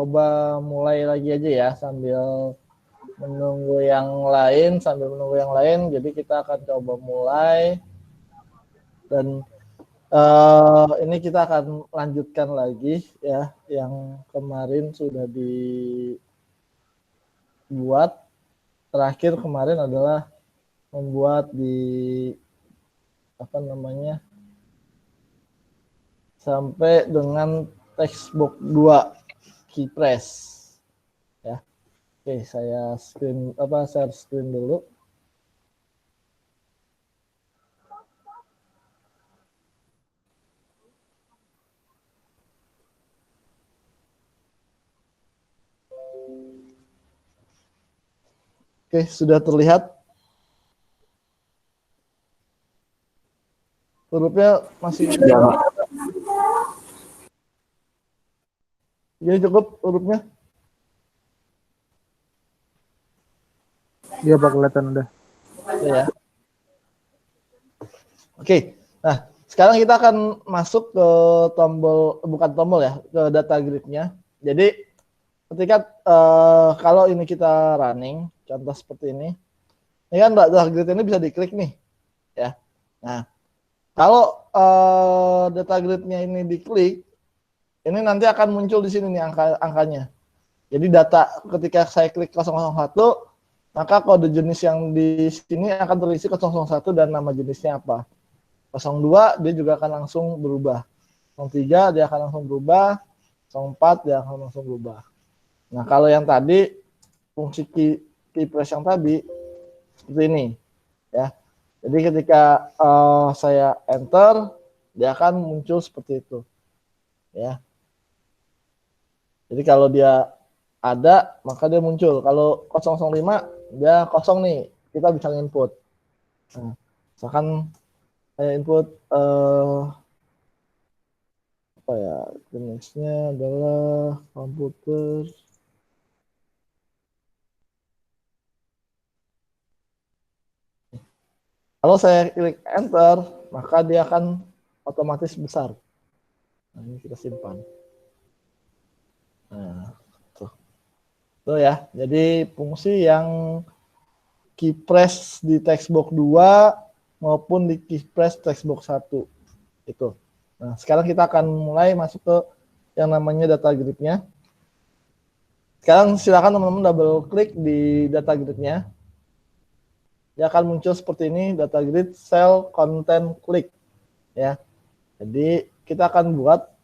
coba mulai lagi aja ya sambil menunggu yang lain. Jadi kita akan coba mulai dan ini kita akan lanjutkan lagi ya yang kemarin sudah dibuat. Terakhir kemarin adalah membuat di sampai dengan textbook 2 Keypress ya. Oke, saya share screen dulu. Oke, sudah terlihat hurufnya masih Ya, Pak. Jadi cukup hurufnya. Iya Pak, kelihatan udah. Ya. Oke, nah sekarang kita akan masuk ke bukan tombol ya, ke data grid-nya. Jadi ketika kalau ini kita running, contoh seperti ini kan data grid ini bisa diklik nih, ya. Nah, kalau data grid-nya ini diklik, ini nanti akan muncul di sini nih angkanya. Jadi data ketika saya klik 001, maka kode jenis yang di sini akan terisi 001 dan nama jenisnya apa. 02 dia juga akan langsung berubah. 03 dia akan langsung berubah. 04 dia akan langsung berubah. Nah, kalau yang tadi fungsi keypress yang tadi seperti ini ya. Jadi ketika saya enter, dia akan muncul seperti itu. Ya. Jadi kalau dia ada, maka dia muncul. Kalau 005 dia kosong nih, kita bisa input. Nah, misalkan saya input apa ya, jenisnya adalah komputer. Kalau saya klik enter, maka dia akan otomatis besar. Nah, ini kita simpan. Nah, tuh ya. Jadi fungsi yang keypress di textbox 2 maupun di keypress textbox 1 itu. Nah, sekarang kita akan mulai masuk ke yang namanya data grid-nya. Sekarang silakan teman-teman double klik di data grid-nya. Dia akan muncul seperti ini, data grid cell content click ya. Jadi kita akan buat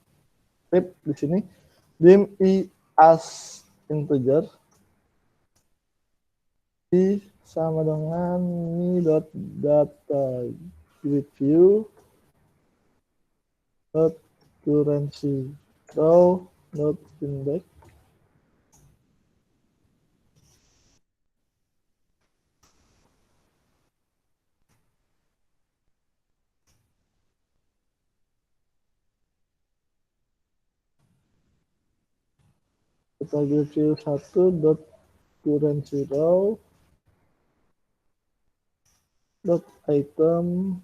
script di sini dim I as integer I sama dengan mi.data grid view dot currency row dot index data grid view 1 dot currency row dot item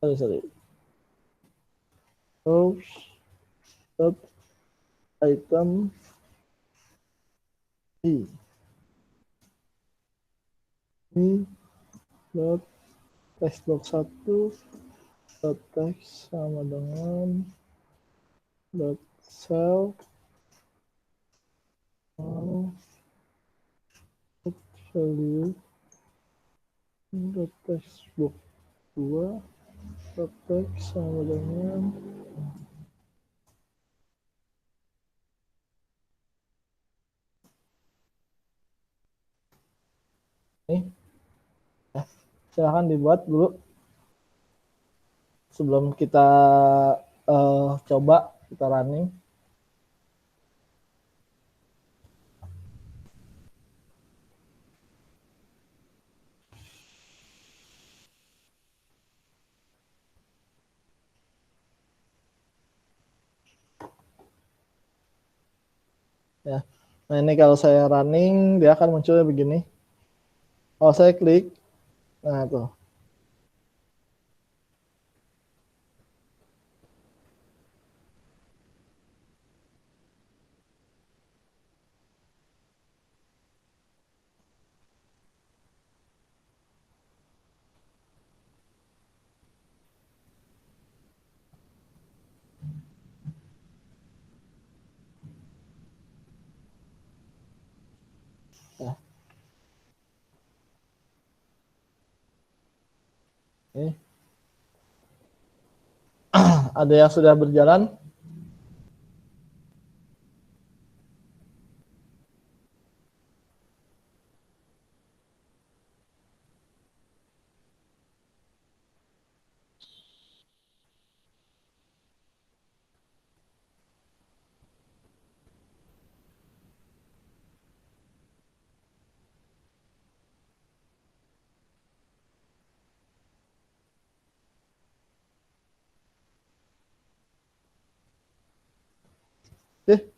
sorry rows dot item I dot textbox 1 dot text sama dengan dot cell dot value dot textbook 2 dot text sama dengan ini ya, silahkan dibuat dulu sebelum kita coba kita running. Ya. Nah, ini kalau saya running dia akan munculnya begini. Kalau saya klik, nah tuh. Oke. Ada yang sudah berjalan?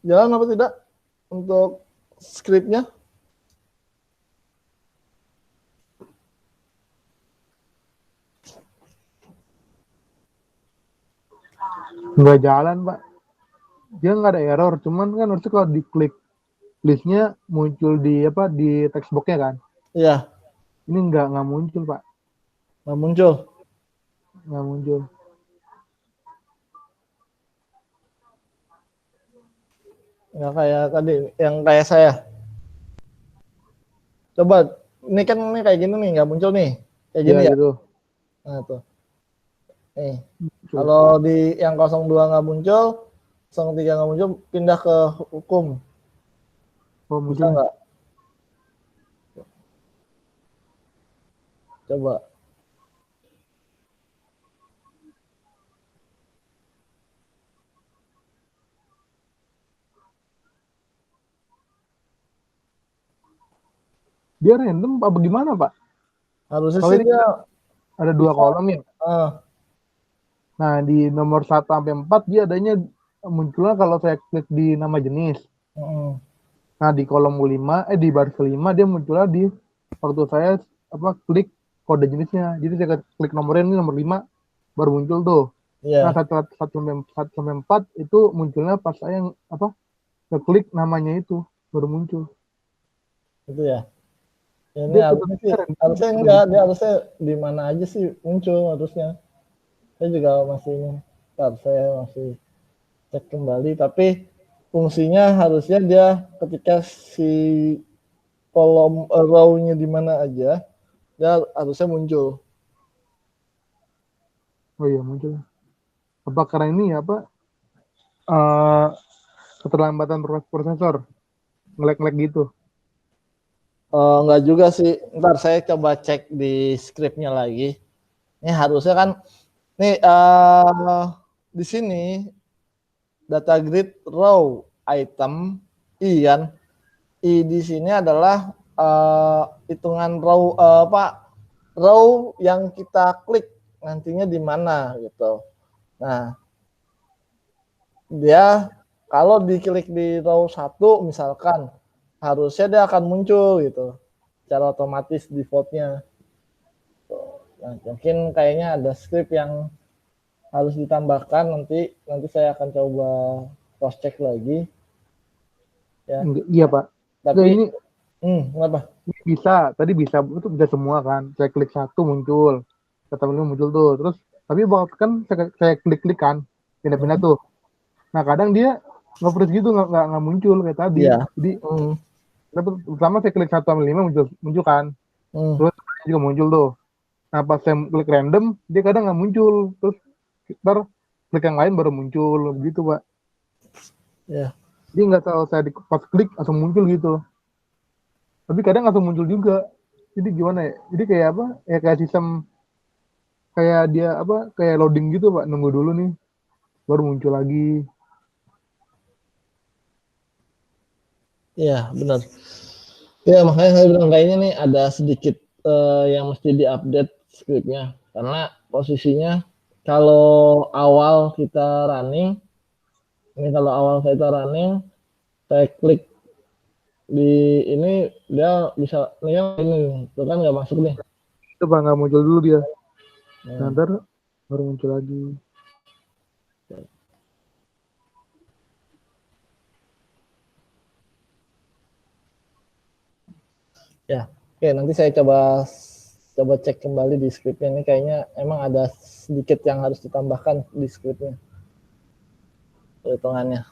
Jalan apa tidak untuk skripnya? Nggak jalan, Pak. Dia nggak ada error, cuman kan harusnya kalau diklik listnya muncul di di text box-nya kan. Iya, Ini nggak muncul, Pak. nggak muncul. Nggak muncul. Nggak kayak tadi, yang kayak saya. Coba, ini kan ini kayak gini nih, nggak muncul nih. Kayak Ya gini ya. gitu. Nah, tuh. Nih, Muncul. kalau di yang 02 nggak muncul, 03 nggak muncul, pindah ke hukum. Oh, Bisa muncul. nggak? Coba. Dia random apa gimana, Pak? Harusnya Kalau sih ini dia ada dua bisa. kolom ya. Ah, Nah, di nomor 1 sampai 4 dia adanya munculnya kalau saya klik di nama jenis. mm, Nah, di kolom 5 di baris kelima dia munculnya di waktu saya klik kode jenisnya. Jadi saya klik nomornya ini nomor 5 baru muncul tuh. Nah, iya, 1 sampai 4 itu munculnya pas saya ngeklik namanya itu baru muncul. itu ya. Ini Dia harusnya sih, sebenarnya random harusnya atau enggak, dia gimana? harusnya di mana aja sih muncul harusnya. Saya juga masih, ntar saya masih cek kembali, tapi fungsinya harusnya dia ketika si kolom row-nya di mana aja, dia harusnya muncul. Oh iya muncul. Apa karena ini ya eh keterlambatan prosesor ngelek-ngelek gitu. Enggak juga sih, ntar saya coba cek di scriptnya lagi. Ini harusnya kan, nih di sini data grid row item I kan, I di sini adalah hitungan row row yang kita klik nantinya di mana gitu. Nah, dia kalau diklik di row 1 misalkan harusnya dia akan muncul gitu secara otomatis defaultnya. Nah, mungkin kayaknya ada script yang harus ditambahkan, nanti saya akan coba cross check lagi ya. Iya Pak. Nggak, Tapi kenapa? ini bisa, tadi bisa itu bisa semua kan. Saya klik satu muncul, kata beliau muncul tuh. Terus tapi kan saya klik-klik kan, pindah-pindah Hmm, tuh. Nah kadang dia nge-freeze gitu nggak muncul kayak tadi. iya. Jadi Hmm, pertama saya klik 1 sampai 5 muncul muncul kan. hmm, Terus juga muncul tuh. Nah pas saya klik random dia kadang nggak muncul. Terus ntar klik yang lain baru muncul begitu Pak. ya. Jadi nggak tahu saya pas klik langsung muncul gitu. Tapi kadang langsung muncul juga. Jadi gimana ya? Jadi kayak ya kayak sistem kayak dia kayak loading gitu Pak, nunggu dulu nih baru muncul lagi. Iya, benar. Ya, makanya saya bilang kayaknya nih ada sedikit yang mesti diupdate scriptnya. Karena posisinya kalau awal kita running, ini kalau awal kita running, saya klik di ini dia bisa nih ini itu kan nggak masuk nih. Itu Pak nggak muncul dulu dia. Nah, Nah, ntar baru muncul lagi. ya, oke nanti saya coba cek kembali di scriptnya ini kayaknya emang ada sedikit yang harus ditambahkan di scriptnya perhitungannya.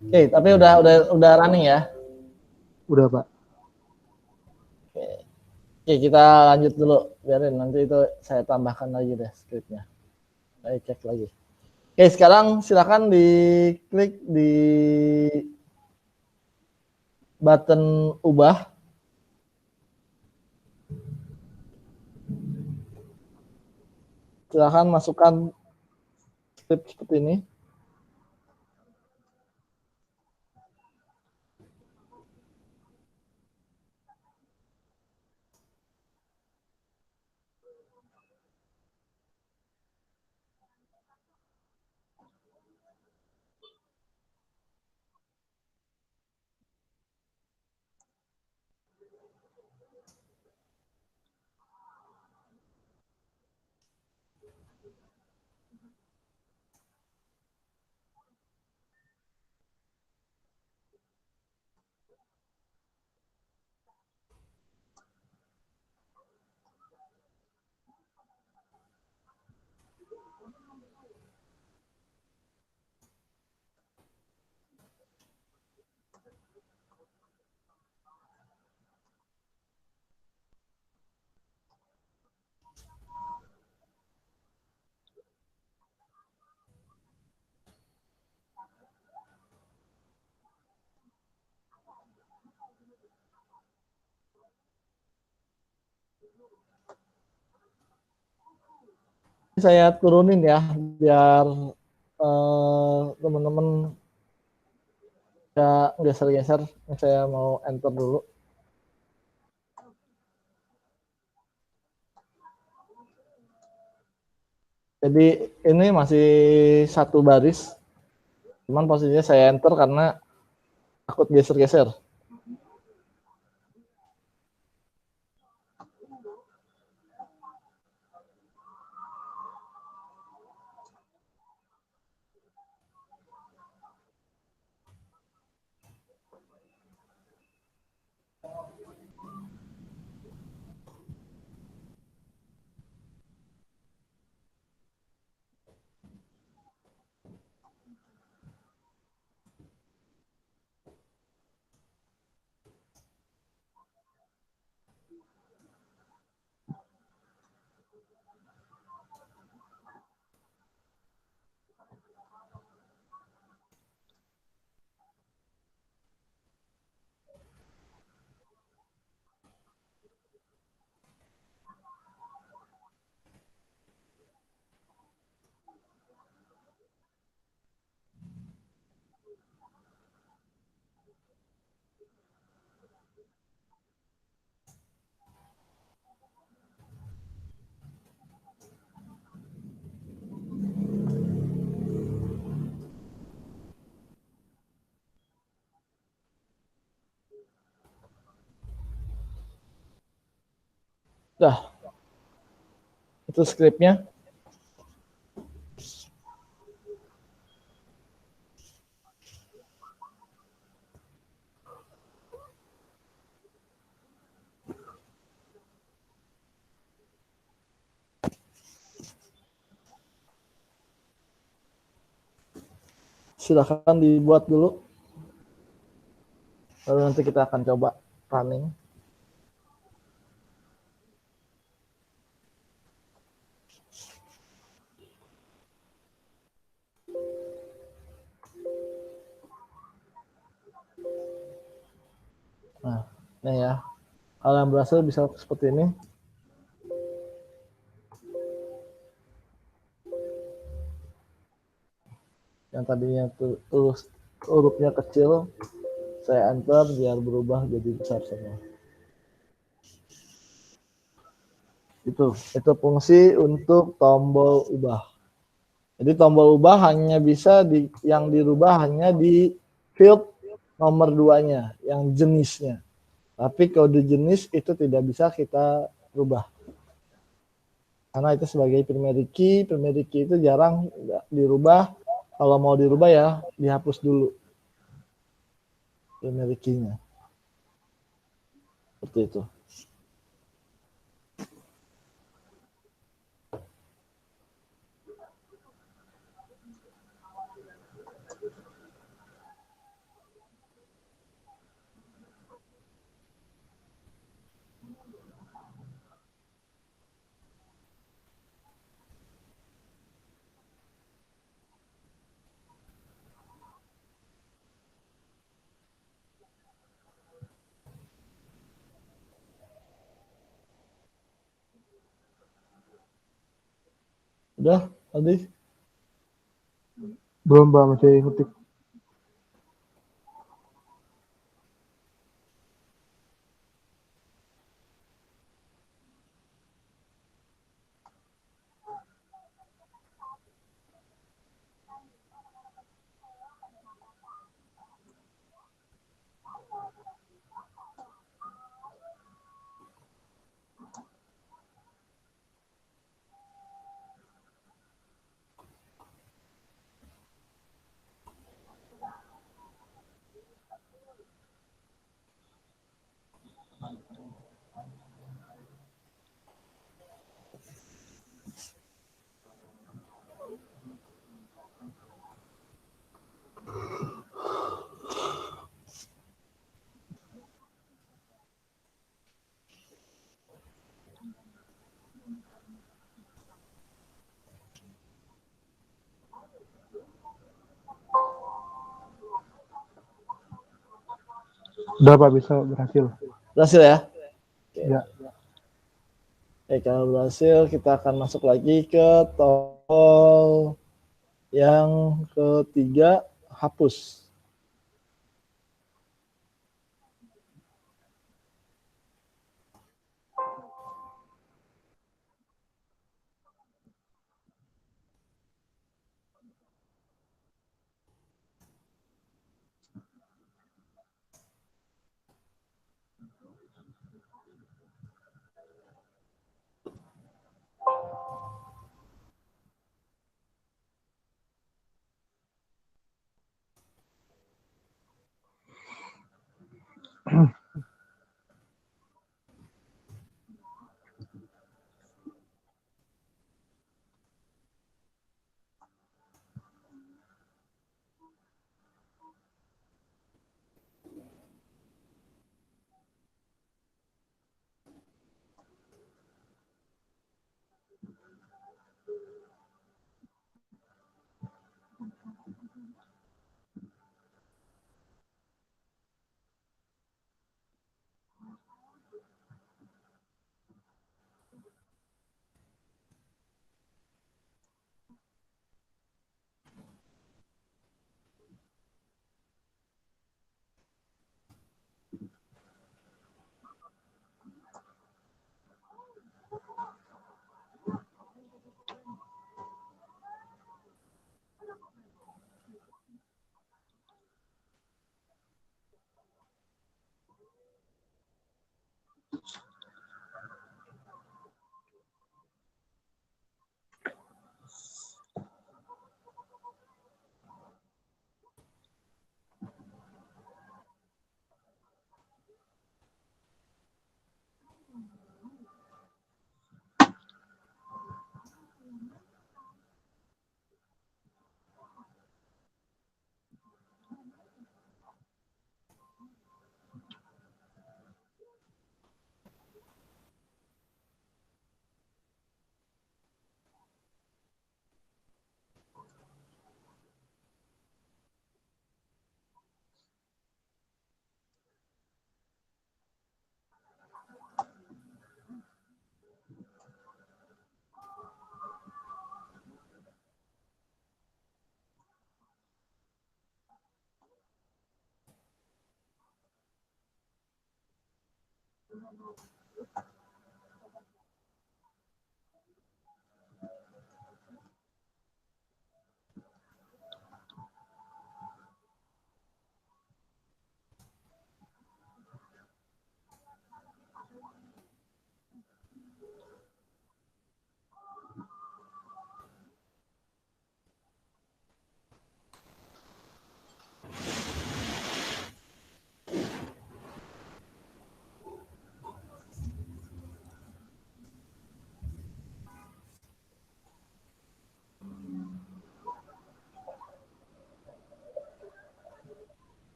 Oke, tapi udah running ya. Udah Pak. Oke. Oke, kita lanjut dulu. Biarin nanti itu saya tambahkan lagi deh skripnya. Saya cek lagi. Oke, sekarang silakan diklik di button ubah. Silakan masukkan skrip seperti ini. Saya turunin ya biar teman-teman ya geser-geser. Saya mau enter dulu. Jadi ini masih satu baris. Cuman posisinya saya enter karena takut geser-geser. Dah, itu skripnya. Silahkan dibuat dulu. Lalu nanti kita akan coba running. Nah, ini ya. Kalau yang berhasil bisa seperti ini. Yang tadinya terus hurufnya kecil, saya enter biar berubah jadi besar semua. Itu fungsi untuk tombol ubah. Jadi tombol ubah hanya bisa yang dirubah hanya di field nomor 2-nya, yang jenisnya. Tapi kode jenis itu tidak bisa kita rubah. Karena itu sebagai primary key itu jarang dirubah. Kalau mau dirubah ya dihapus dulu primary key-nya. Seperti itu. Udah, tadi. Belum Pak, masih ngetik. Udah Pak, bisa berhasil. Berhasil ya? Ya. Oke, kalau berhasil kita akan masuk lagi ke tombol yang ketiga, hapus.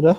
Sudah?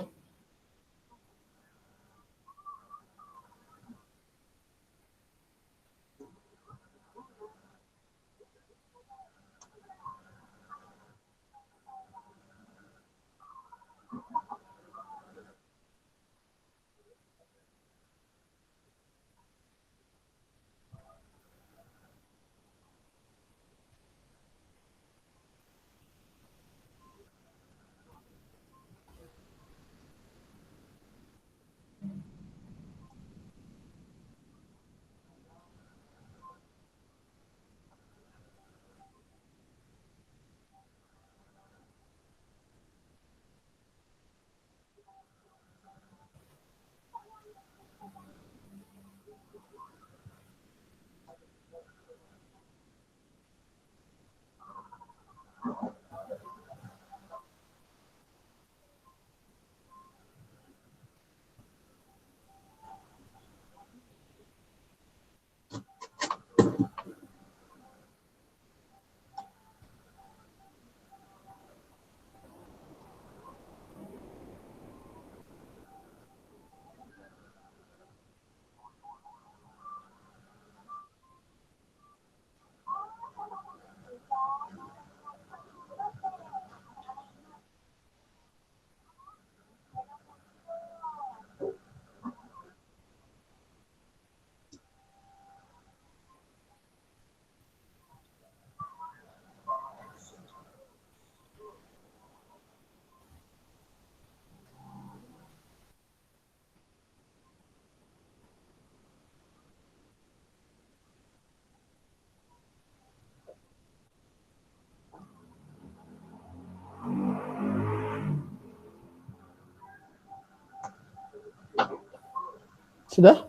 Sudah?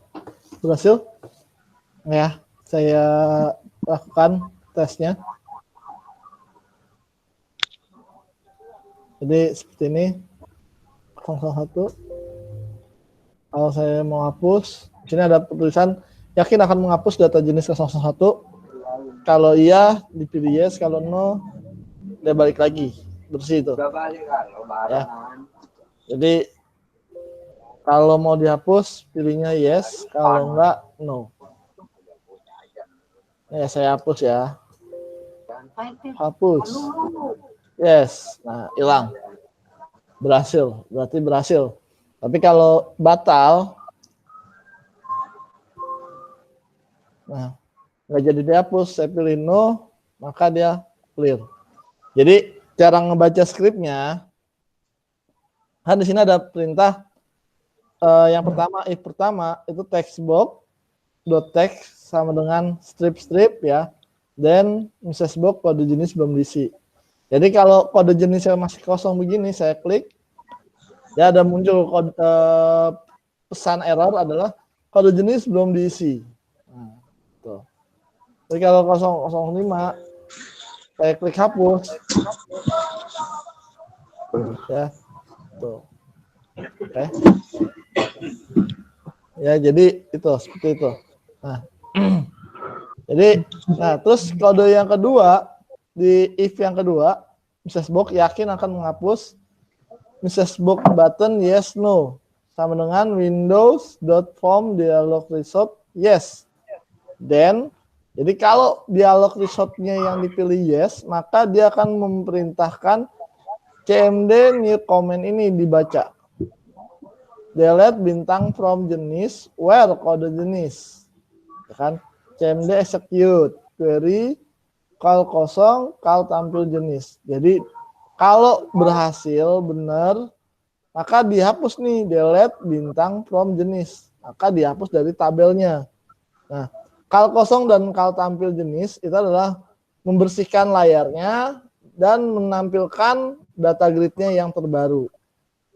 Berhasil? Ya, saya lakukan tesnya. Jadi seperti ini. 001. Kalau saya mau hapus, di sini ada tulisan yakin akan menghapus data jenis 001. Kalau iya dipilih yes, kalau no dia balik lagi. Bersih itu. Ya. Jadi kalau mau dihapus pilihnya yes, kalau enggak no. Ya saya hapus ya. Hapus. Yes. Nah, hilang. Berhasil. Berarti berhasil. Tapi kalau batal, nah nggak jadi dihapus, saya pilih no, maka dia clear. Jadi cara ngebaca skripnya, kan di sini ada perintah yang pertama, if pertama itu textbox dot text sama dengan strip ya, dan message box kode jenis belum diisi. Jadi kalau kode jenisnya masih kosong begini, saya klik, ya ada muncul kode, pesan error adalah kode jenis belum diisi. Nah, tuh. Jadi kalau 005 saya klik hapus, ya, tuh, oke, ya jadi itu seperti itu. Nah, jadi, nah terus kode yang kedua di if yang kedua, message box yakin akan menghapus message box button yes no sama dengan windows.form dialog result yes. Then jadi kalau dialog resultnya yang dipilih yes, maka dia akan memerintahkan cmd new comment ini dibaca. Delete bintang from jenis where kode jenis. Ya kan? cmd execute query call kosong call tampil jenis. Jadi kalau berhasil benar, maka dihapus nih delete bintang from jenis. Maka dihapus dari tabelnya. Nah, call kosong dan call tampil jenis itu adalah membersihkan layarnya dan menampilkan data gridnya yang terbaru.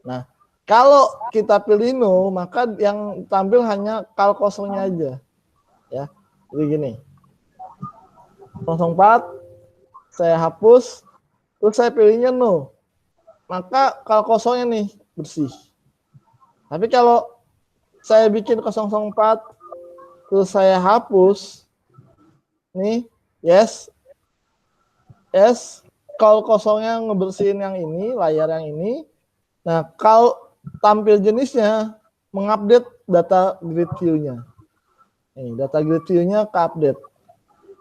Nah, kalau kita pilih no, maka yang tampil hanya call kosongnya aja. Ya, jadi gini. 04 saya hapus, terus saya pilihnya no. Maka call kosongnya nih bersih. Tapi kalau saya bikin 004 terus saya hapus nih yes call kosongnya ngebersihin yang ini, layar yang ini. Nah, tampil jenisnya mengupdate data grid view-nya. Nih, data grid view-nya ke-update.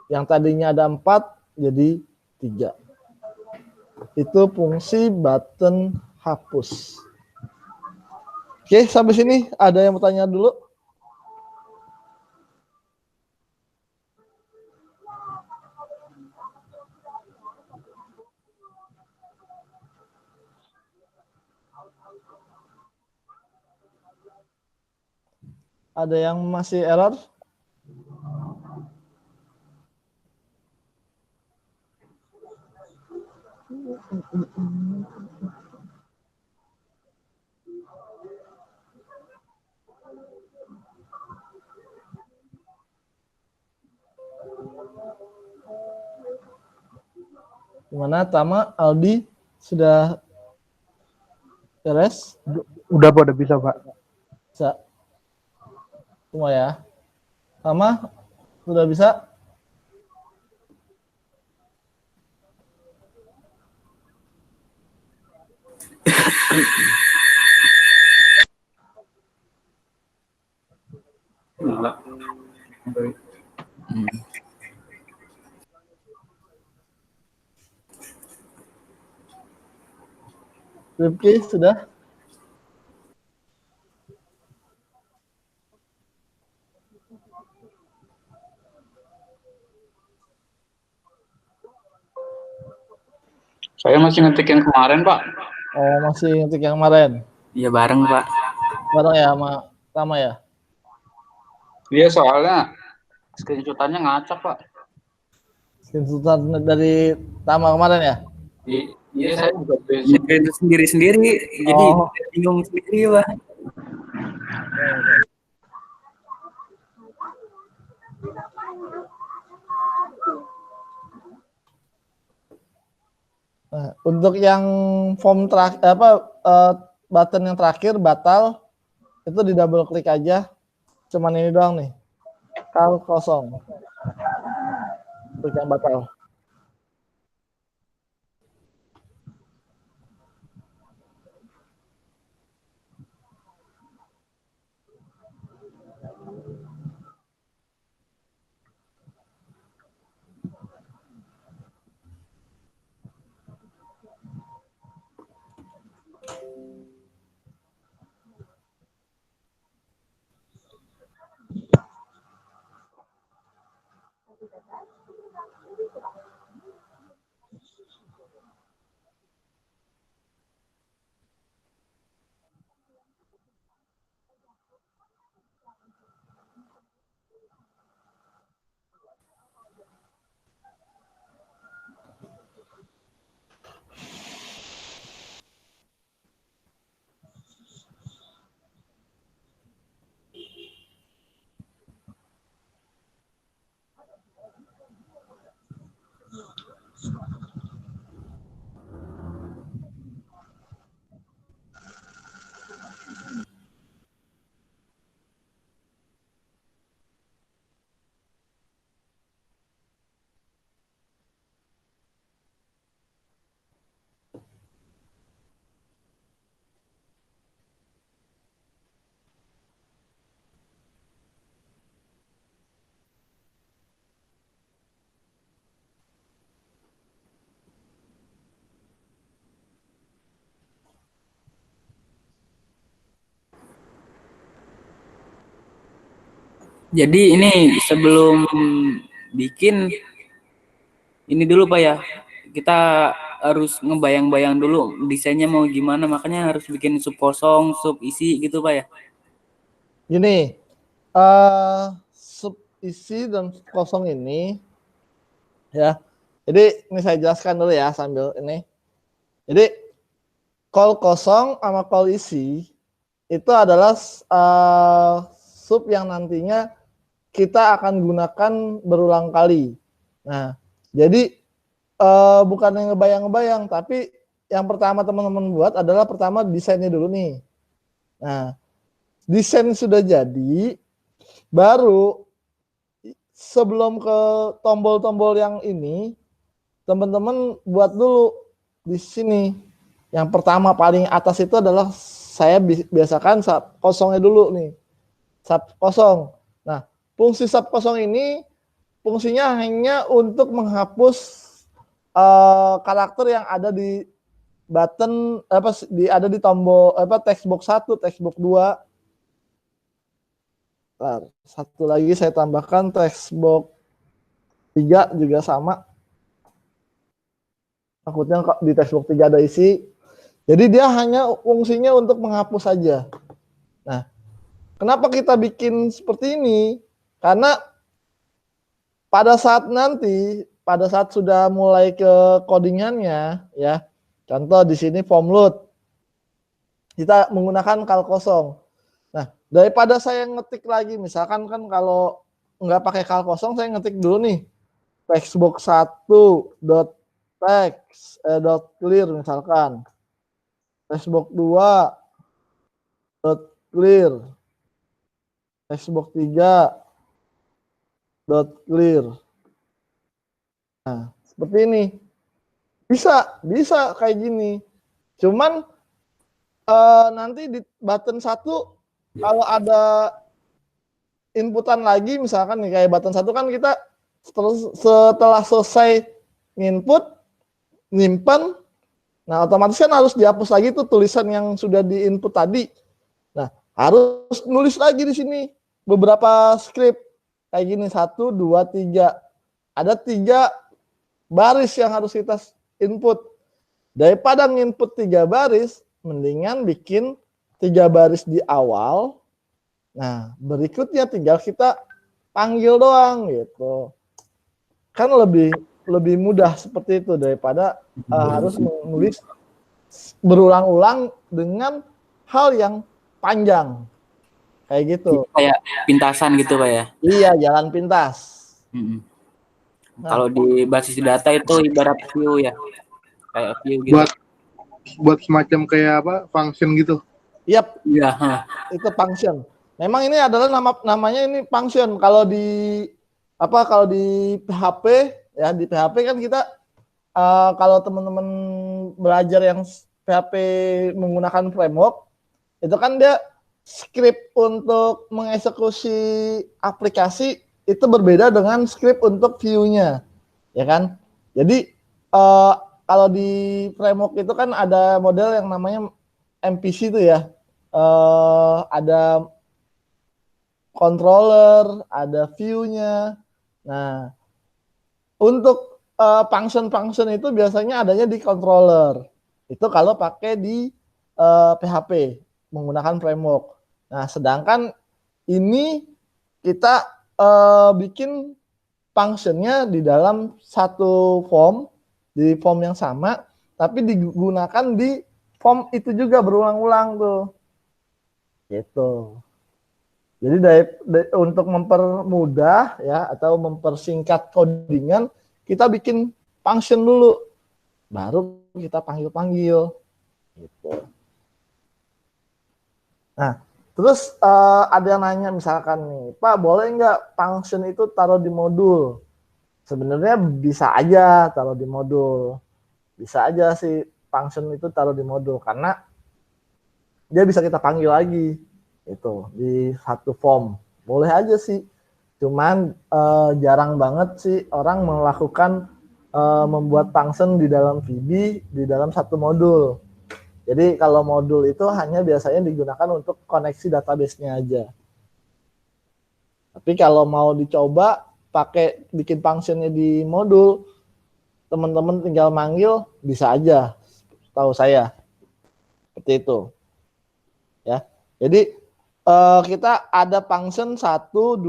Yang tadinya ada 4 jadi 3. Itu fungsi button hapus. Oke, sampai sini ada yang mau tanya dulu? Ada yang masih error? Gimana Tama, Aldi sudah beres? Udah Pak, udah bisa Pak. Bisa. Semua ya. Tama sudah bisa? Rifki sudah? Saya masih ngetik yang kemarin, Pak. Oh, masih ngetik yang kemarin? Iya, bareng, Pak. Bareng ya sama Tama ya? Iya, soalnya screenshot-annya ngacak, Pak. Screenshot dari Tama kemarin ya? Iya, saya juga itu sendiri-sendiri, jadi bingung sendiri, Pak. Nah, untuk yang form terakhir button yang terakhir batal itu di double klik aja, cuman ini doang nih, kal kosong untuk yang batal. Jadi ini sebelum bikin ini dulu, Pak ya. Kita harus ngebayang-bayang dulu desainnya mau gimana, makanya harus bikin sub kosong, sub isi gitu, Pak ya. Gini, sub isi dan kosong ini ya. Jadi ini saya jelaskan dulu ya sambil ini. Jadi call kosong sama call isi itu adalah sub yang nantinya kita akan gunakan berulang kali. Nah, jadi bukan yang ngebayang-ngebayang, tapi yang pertama teman-teman buat adalah pertama desainnya dulu nih. Nah, desain sudah jadi, baru sebelum ke tombol-tombol yang ini, teman-teman buat dulu di sini. Yang pertama paling atas itu adalah saya biasakan sub kosongnya dulu nih. Sub kosong. Nah, fungsi sub kosong ini fungsinya hanya untuk menghapus karakter yang ada di button ada di tombol text box 1, text box 2. Nah, satu lagi saya tambahkan text box 3 juga sama. Takutnya di text box 3 ada isi. Jadi dia hanya fungsinya untuk menghapus saja. Nah, kenapa kita bikin seperti ini? Karena pada saat sudah mulai ke codingannya, ya, contoh di sini form load, kita menggunakan kal kosong. Nah, daripada saya ngetik lagi, misalkan kan kalau nggak pakai kal kosong, saya ngetik dulu nih, textbox 1 dot text dot clear misalkan, textbox 2 dot clear, textbox 3 dot clear. Nah, seperti ini. Bisa kayak gini. Cuman nanti di button 1 kalau ada inputan lagi, misalkan nih kayak button 1 kan kita setelah selesai input, nyimpan, nah otomatis kan harus dihapus lagi tuh tulisan yang sudah di input tadi. Nah, harus nulis lagi di sini beberapa script kayak gini 1, 2, 3. Ada 3 baris yang harus kita input. Daripada nginput 3 baris, mendingan bikin 3 baris di awal. Nah, berikutnya tinggal kita panggil doang gitu. Kan lebih mudah seperti itu daripada harus menulis berulang-ulang dengan hal yang panjang. Kayak gitu. Kayak pintasan gitu, Pak ya. Iya, jalan pintas. Nah, kalau di basis data itu ibarat view ya. Kayak view gitu. Buat semacam kayak apa? Function gitu. Yap. Iya, itu function. Memang ini adalah namanya ini function. Kalau di PHP ya, di PHP kan kita kalau teman-teman belajar yang PHP menggunakan framework, itu kan dia script untuk mengeksekusi aplikasi itu berbeda dengan script untuk view-nya, ya kan? Jadi kalau di framework itu kan ada model yang namanya MPC itu ya, ada controller, ada view-nya. Nah, untuk function-function itu biasanya adanya di controller. Itu kalau pakai di PHP menggunakan framework. Nah, sedangkan ini kita bikin functionnya di dalam satu form, di form yang sama, tapi digunakan di form itu juga berulang-ulang tuh. Gitu. Jadi untuk mempermudah ya atau mempersingkat codingan, kita bikin function dulu, baru kita panggil-panggil. Gitu. Nah, terus ada yang nanya misalkan nih, Pak, boleh nggak function itu taruh di modul? Sebenarnya bisa aja taruh di modul. Bisa aja sih function itu taruh di modul, karena dia bisa kita panggil lagi. Itu di satu form. Boleh aja sih. Cuman jarang banget sih orang melakukan membuat function di dalam VB di dalam satu modul. Jadi kalau modul itu hanya biasanya digunakan untuk koneksi database-nya aja. Tapi kalau mau dicoba pakai bikin functionnya di modul, teman-teman tinggal manggil, bisa aja. Tahu saya. Seperti itu. Ya. Jadi kita ada function 1, 2,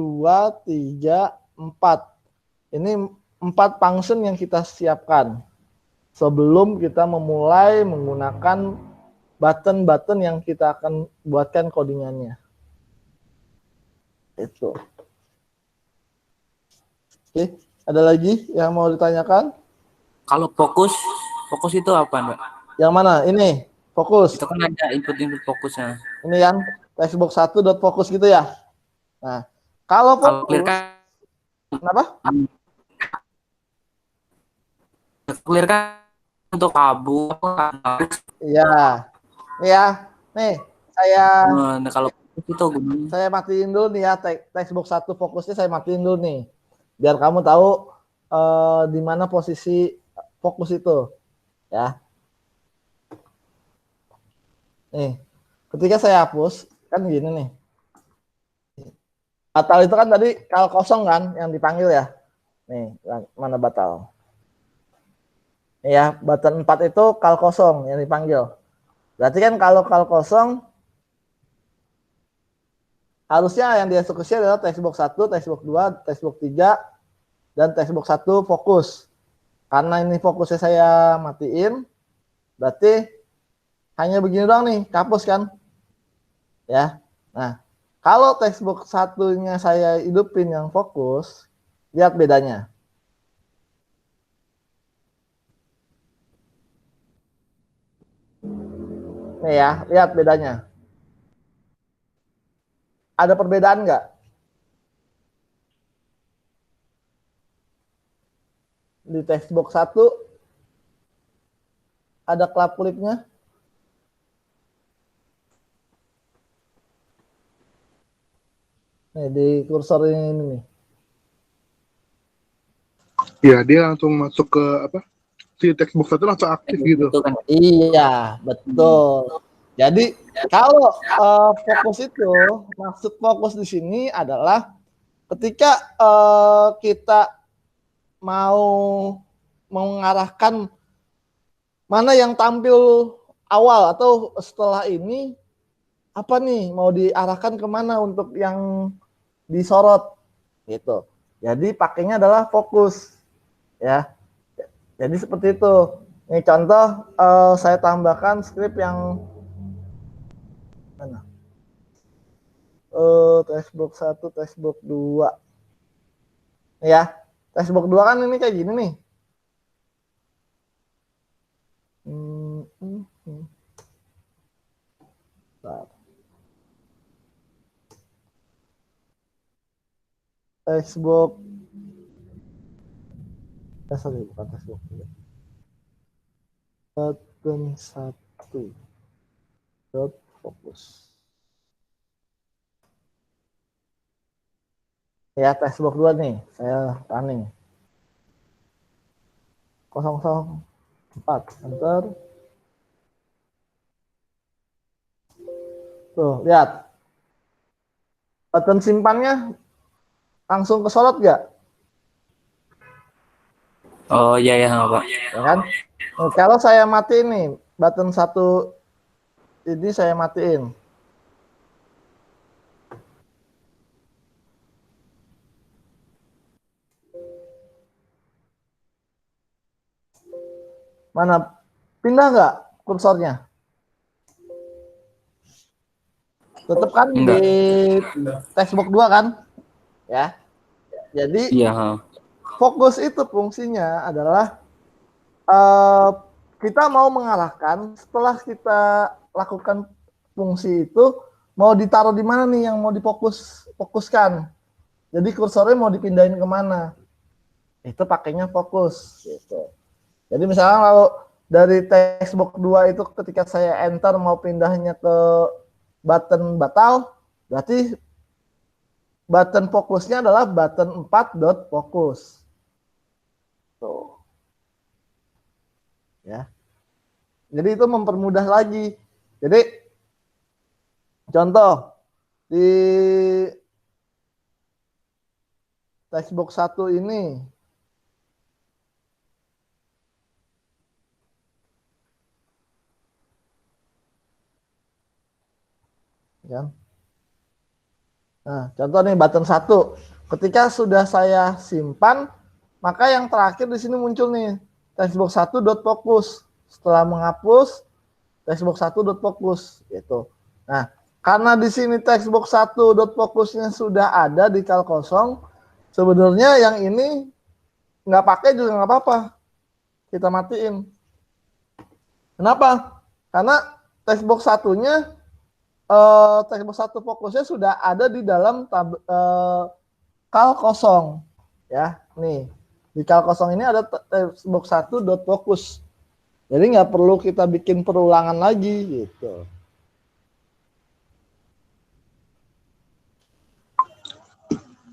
3, 4. Ini 4 function yang kita siapkan sebelum kita memulai menggunakan button-button yang kita akan buatkan codingannya. Itu. Oke, ada lagi yang mau ditanyakan? Kalau fokus itu apa, Mbak? Yang mana? Ini, fokus. Itu kan ada input fokusnya. Ini yang textbox 1 dot fokus gitu ya. Nah, kalau fokus, kenapa? Clear kan untuk abu. Iya. Nih ya. Nih, Nah, kalau itu gimana? saya matiin dulu nih ya, textbook 1 fokusnya saya matiin dulu nih. Biar kamu tahu di mana posisi fokus itu, ya. Nih, ketika saya hapus, kan gini nih. Batal itu kan tadi kal kosong kan yang dipanggil ya. Nih, mana batal? Nih ya, button 4 itu kal kosong yang dipanggil. Berarti kan kalau kal kosong harusnya yang dieksekusi adalah textbook 1, textbook 2, textbook 3, dan textbook 1 fokus. Karena ini fokusnya saya matiin, berarti hanya begini doang nih, kapus kan? Ya. Nah, kalau textbook satunya saya hidupin yang fokus, lihat bedanya. Nih ya, lihat bedanya. Ada perbedaan nggak? Di textbook 1 ada klap klipnya. Nih di kursor ini nih. Iya, dia langsung masuk ke apa? Si textbook satu langsung aktif gitu. Itu kan. Iya, betul. Jadi kalau fokus itu maksud fokus di sini adalah ketika kita mau mengarahkan mana yang tampil awal atau setelah ini apa nih mau diarahkan kemana untuk yang disorot gitu. Jadi pakainya adalah fokus ya. Jadi seperti itu. Ini contoh saya tambahkan script yang mana? Textbook 1, textbook 2. Ya, textbook 2 kan ini kayak gini nih. Textbook sorry, bukan textbook. Button 1 dot fokus. Ya, textbook 2 nih, saya running. 004, enter. Tuh, lihat. Button simpannya langsung kesorot nggak? Oh iya ya, Pak. Ya kan? Nah, kalau saya matiin nih, button 1 ini saya matiin. Mana? Pindah nggak kursornya? Tetap kan Enggak. di textbook 2 kan? Ya. Jadi Iya. fokus itu fungsinya adalah kita mau mengarahkan setelah kita lakukan fungsi itu mau ditaruh di mana nih yang mau fokuskan. Jadi kursornya mau dipindahin kemana? Itu pakainya fokus gitu. Jadi misalnya kalau dari textbook 2 itu ketika saya enter mau pindahnya ke button batal, berarti button fokusnya adalah button 4 dot fokus. Tuh. Ya. Jadi itu mempermudah lagi. Jadi contoh di textbook 1 ini kan. Nah, contoh nih button 1. Ketika sudah saya simpan, maka yang terakhir di sini muncul nih textbook 1 dot fokus. Setelah menghapus textbook 1 dot fokus gitu. Nah, karena di sini textbook 1 dot fokusnya sudah ada di kal kosong, sebenarnya yang ini nggak pakai juga nggak apa-apa. Kita matiin. Kenapa? Karena textbook satunya textbook 1 fokusnya sudah ada di dalam kal kosong. Ya, nih. Di kal kosong ini ada textbook 1 dot fokus. Jadi nggak perlu kita bikin perulangan lagi gitu.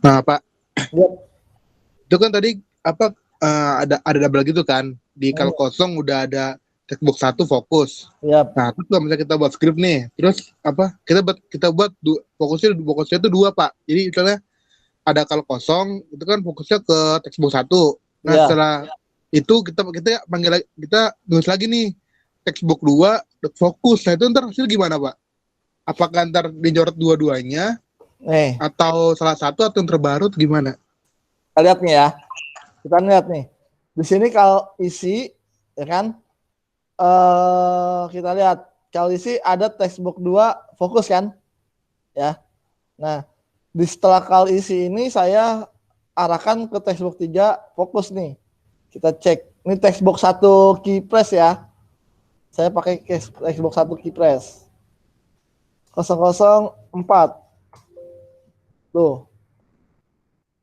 Nah, Pak, Yap. itu kan tadi apa ada double gitu kan. Di kalau kosong udah ada textbook 1 fokus. Yap. Nah, terus kalau misalnya kita buat skrip nih, terus apa? Kita buat fokusnya itu 2, Pak. Jadi misalnya ada kalau kosong itu kan fokusnya ke textbook 1. Nah, Ya. setelah itu kita nulis lagi nih textbook 2 fokus. Nah, itu ntar hasil gimana, Pak? Apakah ntar dicoret dua-duanya Nih, atau salah satu atau yang terbaru atau gimana? kita lihat nih ya. Kita lihat nih. Di sini kalau isi, ya kan? Kita lihat. Kalau isi ada textbook 2 fokus kan? Ya. Nah, setelah kal isi ini saya arahkan ke textbook 3 fokus nih. Kita cek. Ini textbook 1 keypress ya. Saya pakai textbook 1 keypress. 004. Tuh.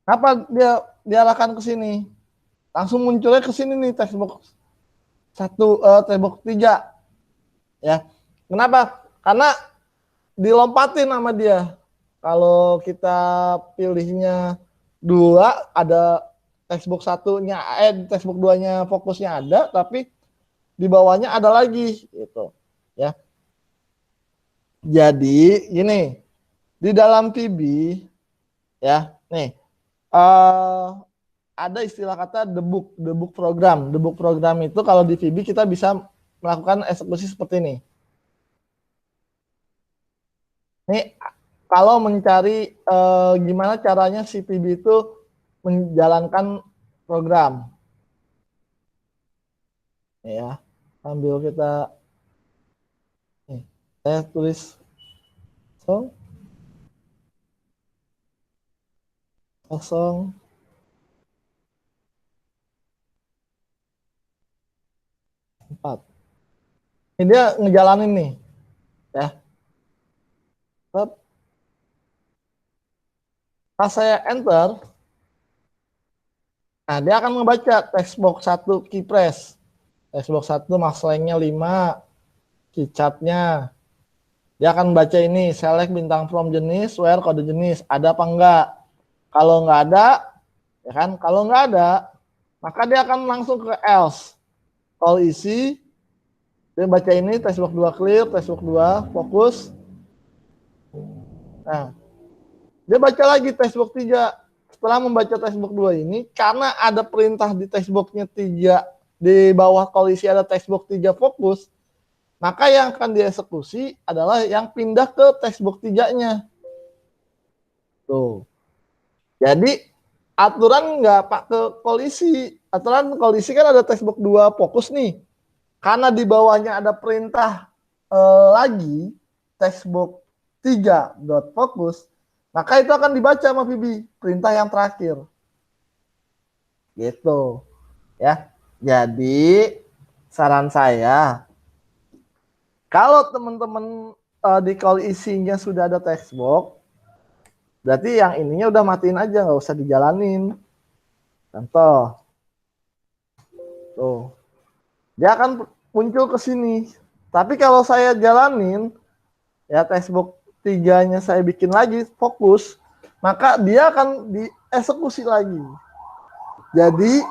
Kenapa dia diarahkan ke sini? Langsung munculnya ke sini nih textbook 3. Ya. Kenapa? Karena dilompatin sama dia. Kalau kita pilihnya 2, ada textbook 1-nya, textbook 2-nya fokusnya ada, tapi di bawahnya ada lagi gitu. Ya. Jadi gini, di dalam PB ya, nih ada istilah kata debug program. Debug program itu kalau di VB kita bisa melakukan eksekusi seperti ini. Ini kalau mencari gimana caranya si PB itu menjalankan program. Ya, sambil kita nih, saya tulis kosong 4. Ini dia ngejalanin nih, ya. Pas saya enter, nah dia akan membaca textbox 1 keypress. Textbox 1 maslengnya 5, keychartnya. Dia akan baca ini, select bintang from jenis, where kode jenis, ada apa enggak. Kalau enggak ada, ya kan? Kalau enggak ada, maka dia akan langsung ke else. Call isi, dia baca ini, textbox 2 clear, textbox 2 fokus. Nah, dia baca lagi textbox 3. Setelah membaca textbook 2 ini, karena ada perintah di textbooknya 3, di bawah kolisi ada textbook 3 fokus, maka yang akan dieksekusi adalah yang pindah ke textbook 3-nya. Tuh. Jadi aturan nggak pak ke kolisi. Aturan kolisi kan ada textbook 2 fokus nih. Karena di bawahnya ada perintah lagi textbook 3 dot fokus, maka itu akan dibaca sama VB, perintah yang terakhir. Gitu. Ya. Jadi saran saya, kalau teman-teman di call isinya sudah ada textbook, berarti yang ininya udah matiin aja, nggak usah dijalanin. Contoh. Tuh. Dia akan muncul ke sini. Tapi kalau saya jalanin, ya textbook 3-nya saya bikin lagi fokus, maka dia akan dieksekusi lagi. Jadi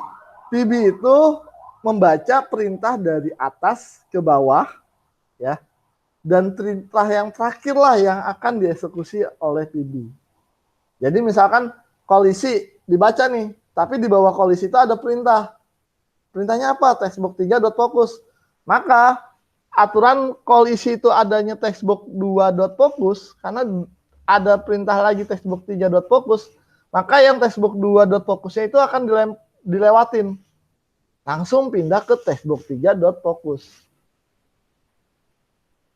PB itu membaca perintah dari atas ke bawah, ya, dan perintah yang terakhir lah yang akan dieksekusi oleh PB. Jadi misalkan kolisi dibaca nih, tapi di bawah kolisi itu ada perintah. Perintahnya apa? Textbook 3 dot fokus. Maka aturan kolisi itu adanya textbook 2 dot fokus, karena ada perintah lagi textbook 3 dot fokus, maka yang textbook 2 dot fokusnya itu akan dilewatin. Langsung pindah ke textbook 3 dot fokus.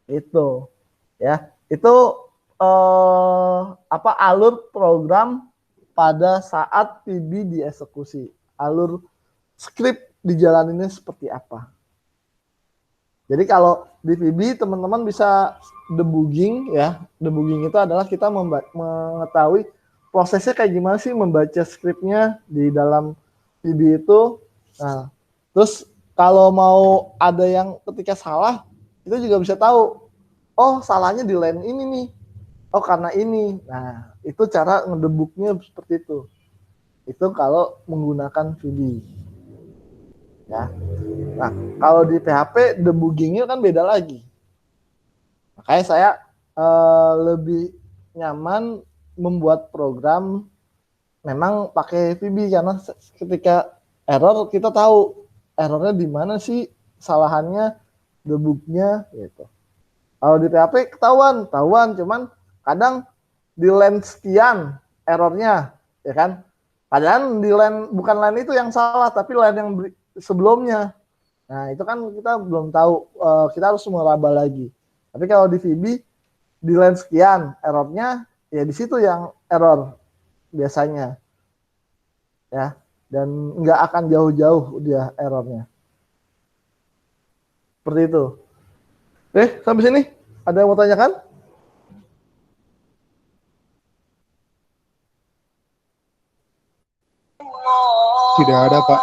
Itu ya, itu alur program pada saat PB dieksekusi. Alur skrip dijalaninnya seperti apa. Jadi kalau di PB teman-teman bisa debugging ya. Debugging itu adalah kita mengetahui prosesnya kayak gimana sih membaca skripnya di dalam PB itu. Nah, terus kalau mau ada yang ketika salah, kita juga bisa tahu, oh salahnya di line ini nih. oh karena ini. Nah, itu cara ngedebuknya seperti itu. Itu kalau menggunakan VB. Ya. Nah, kalau di PHP debuggingnya kan beda lagi. Makanya saya lebih nyaman membuat program memang pakai VB karena ketika error kita tahu errornya di mana sih, kesalahannya, debugnya gitu. Kalau di PHP ketahuan, cuman kadang di line sekian errornya, ya kan? Padahal di line bukan line itu yang salah, tapi line yang sebelumnya. Nah itu kan kita belum tahu, kita harus meraba lagi. Tapi kalau di VB di line sekian errornya, ya di situ yang error biasanya, ya. Dan nggak akan jauh-jauh dia errornya. Seperti itu. Sampai sini ada yang mau tanyakan? Tidak ada, Pak.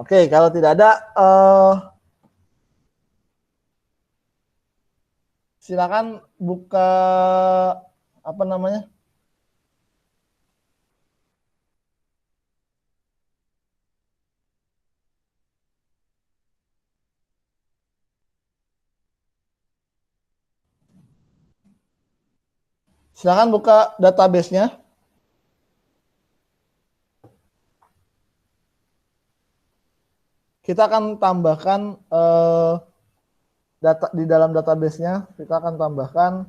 Oke, kalau tidak ada, silakan buka apa namanya? Silakan buka database-nya. Kita akan tambahkan data di dalam database-nya. Kita akan tambahkan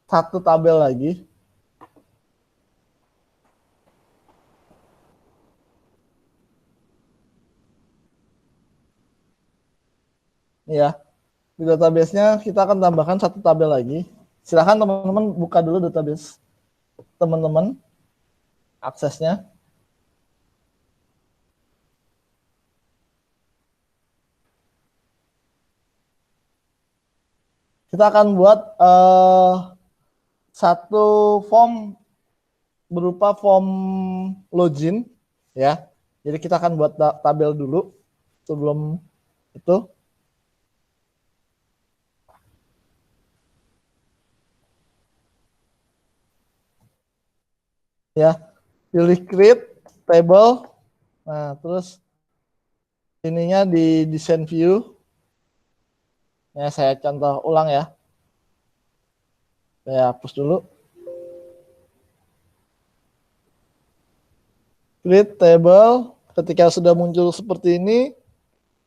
satu tabel lagi. Ya, di database-nya kita akan tambahkan satu tabel lagi. Silakan teman-teman buka dulu database teman-teman, aksesnya. Kita akan buat satu form berupa form login, ya. Jadi kita akan buat tabel dulu sebelum itu. Ya, pilih create table. Nah, terus ininya di design view. Ya, saya contoh ulang ya. Saya hapus dulu. Create table. Ketika sudah muncul seperti ini,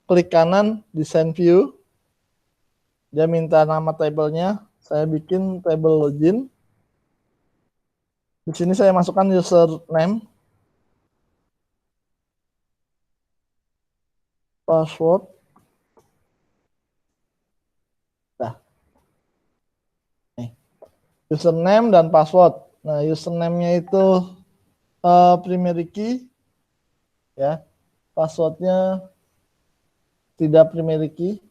klik kanan design view. Dia minta nama tabelnya. Saya bikin table login. Di sini saya masukkan username, password. Nah, nih. Username dan password. Nah, username-nya itu primary key, ya. Passwordnya tidak primary key.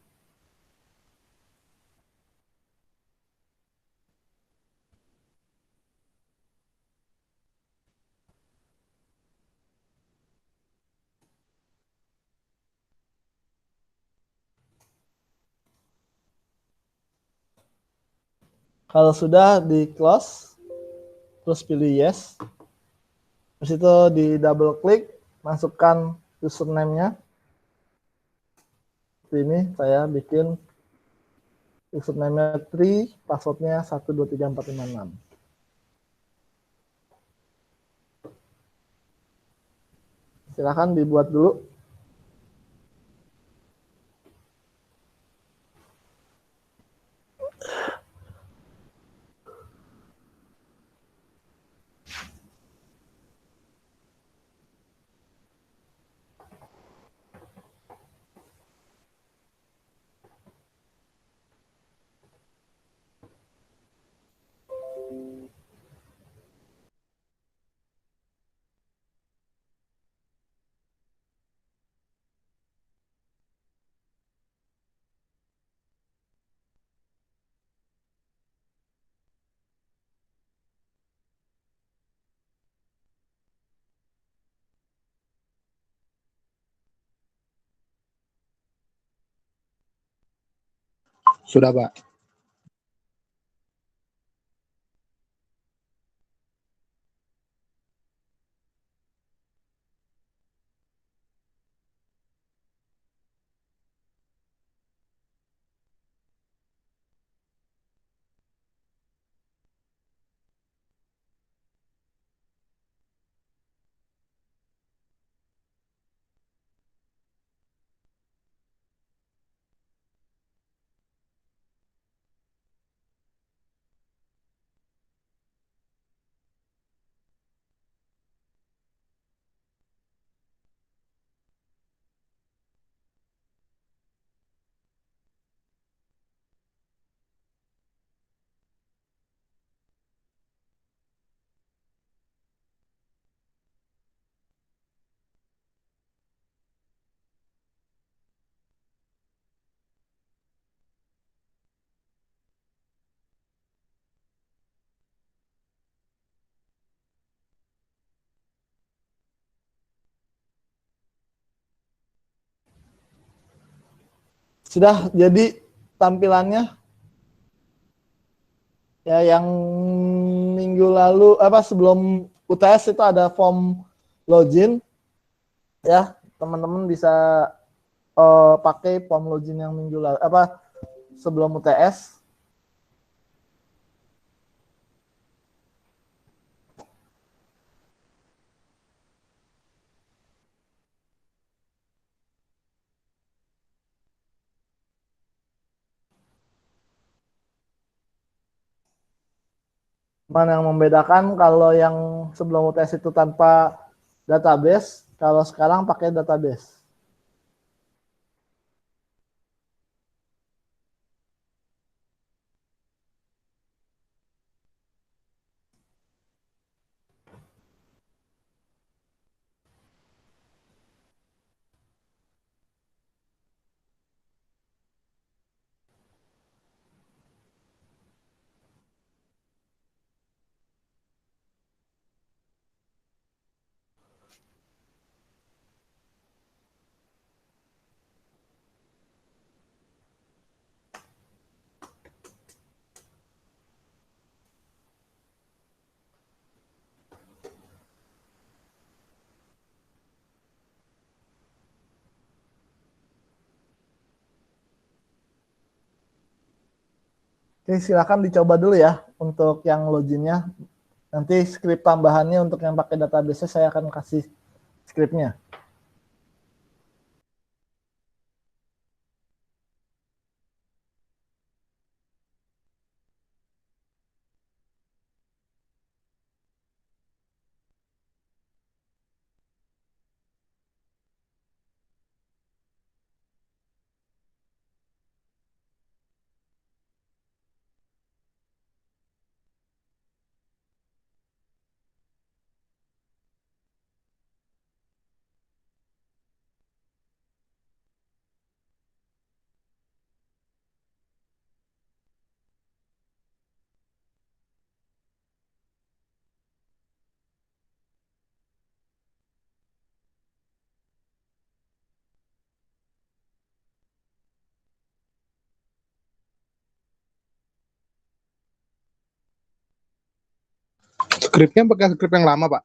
Kalau sudah di close, terus pilih yes. Terus itu di double klik, masukkan username-nya. Ini saya bikin username-nya 3, password-nya 123456. Silahkan dibuat dulu. Sudah, Pak. Sudah jadi tampilannya ya, yang minggu lalu sebelum UTS itu ada form login ya, teman-teman bisa pakai form login yang minggu lalu sebelum UTS. Mana yang membedakan kalau yang sebelum UTS itu tanpa database, kalau sekarang pakai database. Oke, silakan dicoba dulu ya untuk yang loginnya. Nanti script tambahannya untuk yang pakai database saya akan kasih scriptnya. Skripnya pakai skrip yang lama, Pak.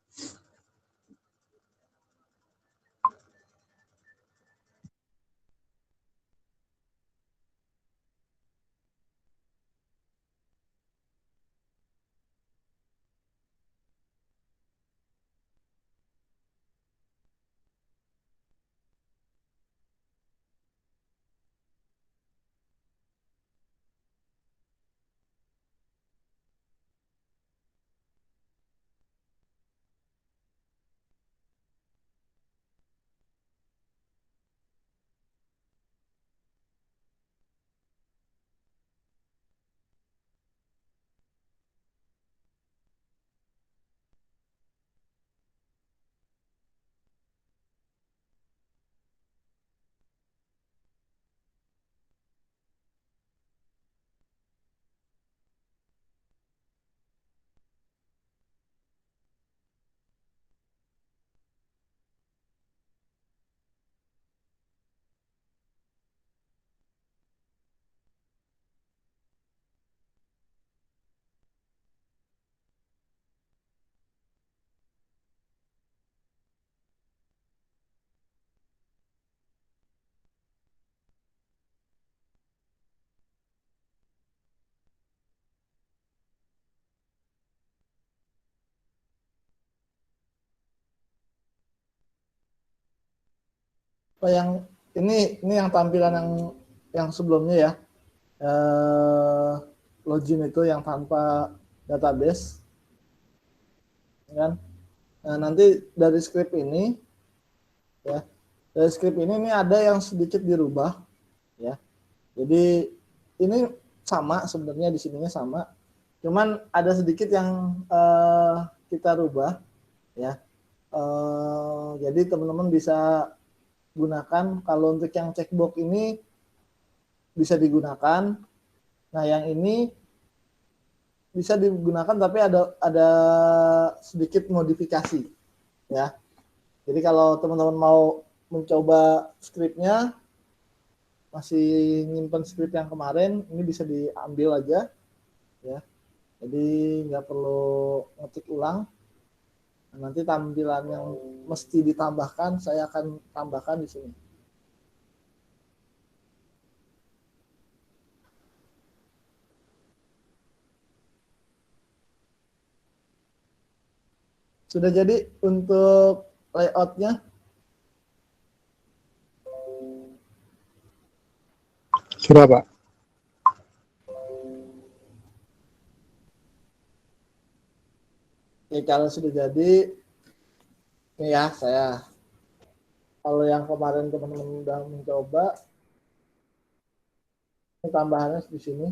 Yang ini yang tampilan yang sebelumnya ya. Login itu yang tanpa database, kan? Nah, nanti dari script ini ya, dari script ini ada yang sedikit dirubah ya. Jadi ini sama sebenarnya, di sininya sama, cuman ada sedikit yang kita rubah ya. Jadi teman-teman bisa gunakan kalau untuk yang checkbox ini bisa digunakan. Nah, yang ini bisa digunakan tapi ada sedikit modifikasi ya. Jadi kalau teman-teman mau mencoba scriptnya masih nyimpen script yang kemarin, ini bisa diambil aja ya. Jadi nggak perlu ngetik ulang. Nanti tampilan yang mesti ditambahkan saya akan tambahkan di sini. Sudah jadi untuk layoutnya. Sudah, Pak. Oke, kalau sudah jadi, ini ya saya. Kalau yang kemarin teman-teman udah mencoba, ini tambahannya di sini.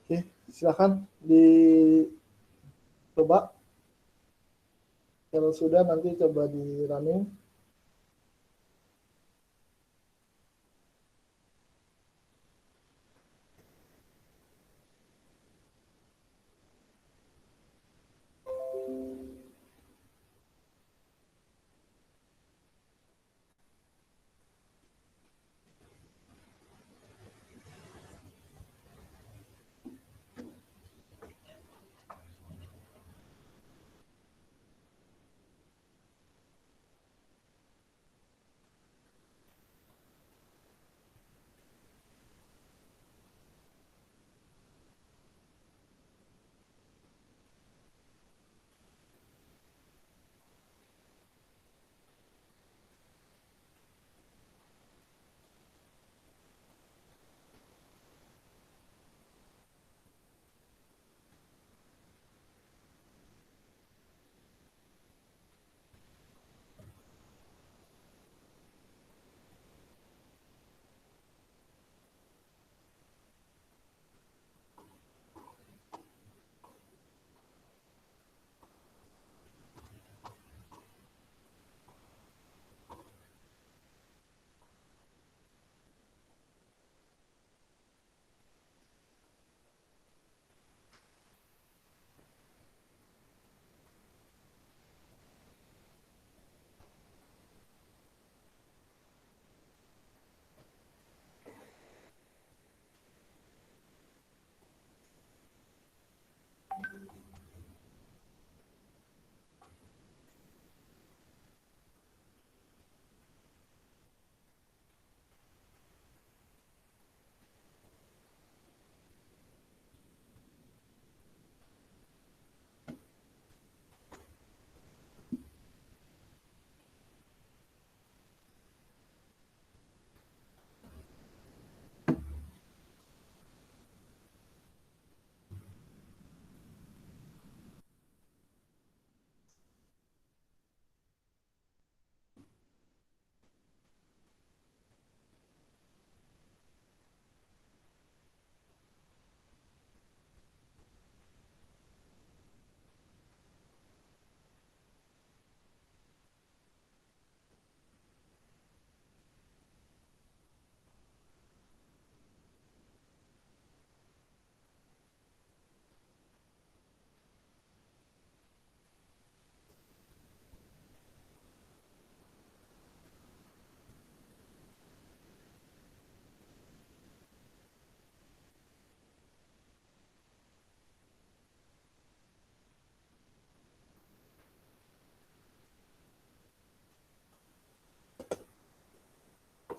Oke, silakan dicoba. Kalau sudah nanti coba di running.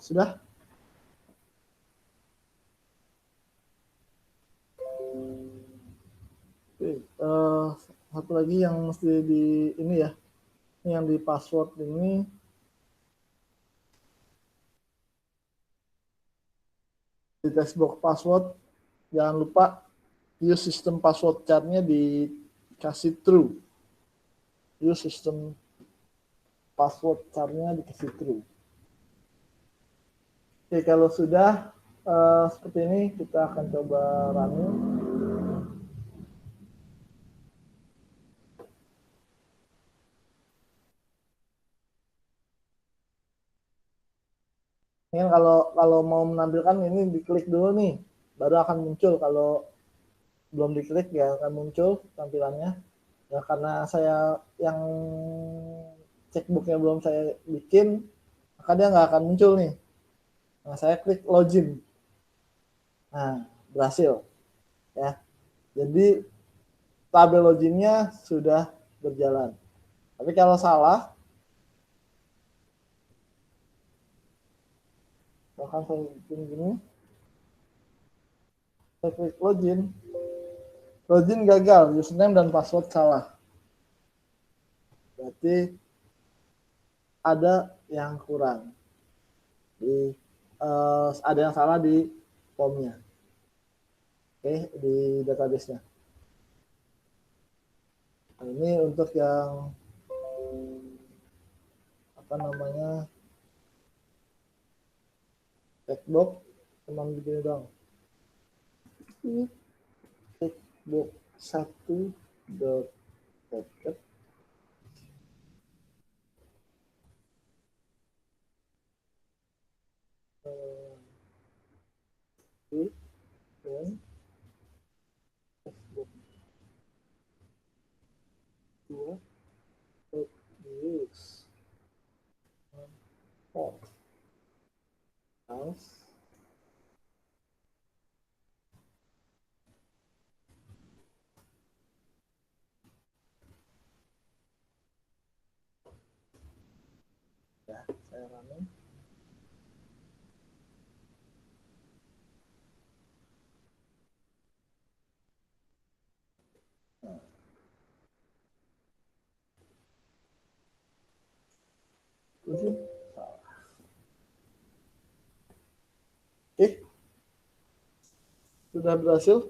Sudah? Oke, satu lagi yang mesti di ini ya, yang di password ini di textbox password jangan lupa use sistem password chartnya dikasih true. Use sistem password chartnya dikasih true. Oke, kalau sudah seperti ini kita akan coba running. Ini kalau mau menampilkan ini diklik dulu nih, baru akan muncul. Kalau belum diklik ya akan muncul tampilannya. Ya karena saya yang checkbooknya belum saya bikin, maka dia nggak akan muncul nih. Nah, saya klik login. Nah, berhasil ya. Jadi tabel loginnya sudah berjalan. Tapi kalau salah, bahkan saya bikin gini, saya klik login, login gagal, username dan password salah. Berarti ada yang kurang ada yang salah di formnya, oke, di database-nya. Nah, ini untuk yang apa namanya checkbox cuma begini dong. Checkbox 1.teket dan checkbox 2 use house ya, saya running. Login salah. Oke, sudah berhasil.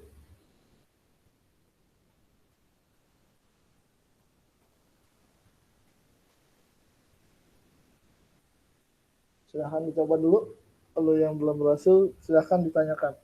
Silahkan dicoba dulu. Kalau yang belum berhasil, silahkan ditanyakan.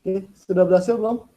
Oke, sudah berhasil belum?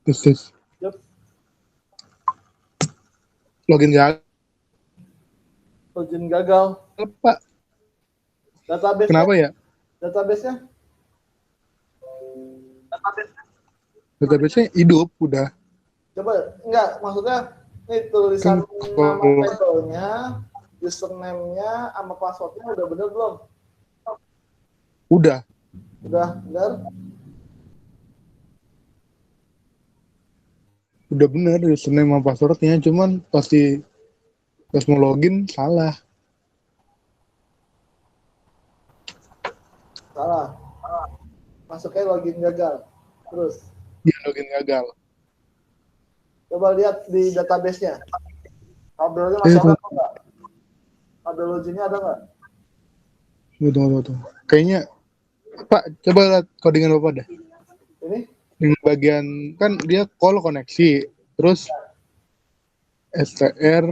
Tes. Yep. Login gagal, Login gagal. Pak. Database. Kenapa ya? Database-nya? Database-nya hidup udah. Coba, enggak, maksudnya ini tulisan Kan nama pentonya, username-nya, sama password-nya udah bener belum? udah Udah bener? bener username sama passwordnya, cuman pasti pas mau login salah. Salah. Masuknya login gagal. Terus, Dia login gagal. coba lihat di database-nya. Tabelnya masih ada apa enggak? Tabel loginnya ada nggak? Tunggu. Kayaknya Pak, coba lihat codingan Bapak dah. Ini? Di bagian kan dia call koneksi, terus str, R.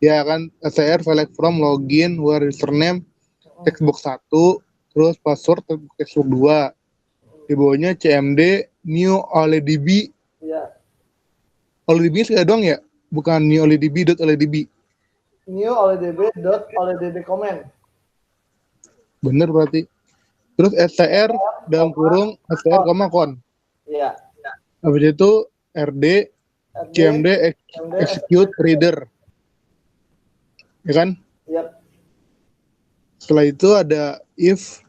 ya kan str select from login where username textbox 1, terus password textbox 2. Di bawahnya cmd new olddb. Iya. Olddb sekali doang ya? Bukan new olddb.olddb. New olddb comment. Bener berarti. Terus str dalam kurung str, kon. Iya. Habis itu rd RD, cmd CMD, execute reader. Ya kan? Iya. Setelah itu ada if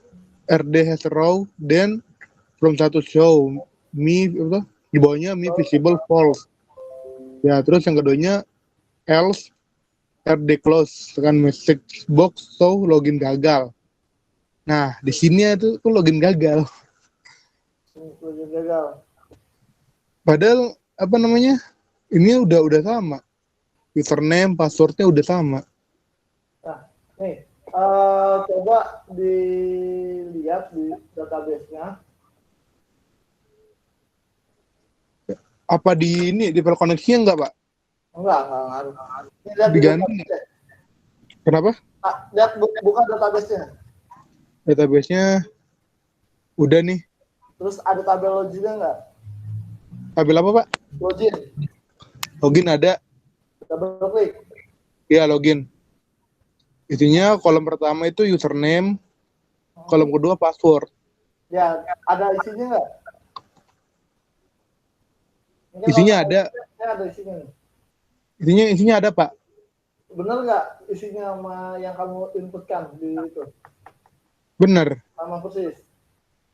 rd has a row, then from status show me apa? Di bawahnya me visible false. Ya, terus yang keduanya else rd close, tekan message box show login gagal. Nah, di sini tuh login gagal. Login gagal. Padahal apa namanya? Ini udah sama. Username, passwordnya udah sama. Nah, nih, coba dilihat di database-nya. Apa di ini di koneksinya enggak, Pak? Enggak ngaruh. Ini lihat di Diganti. database. Kenapa? Lihat buka database-nya. Database-nya udah nih. Terus ada tabel login-nya enggak? Tabel apa, Pak? Login. Login ada. Double klik. Iya, login. Isinya kolom pertama itu username, kolom kedua password. Ya, ada isinya enggak? Isinya ada. Ada isinya nih. Isinya ada, Pak. Bener nggak isinya sama yang kamu inputkan di itu? Bener. Sama persis?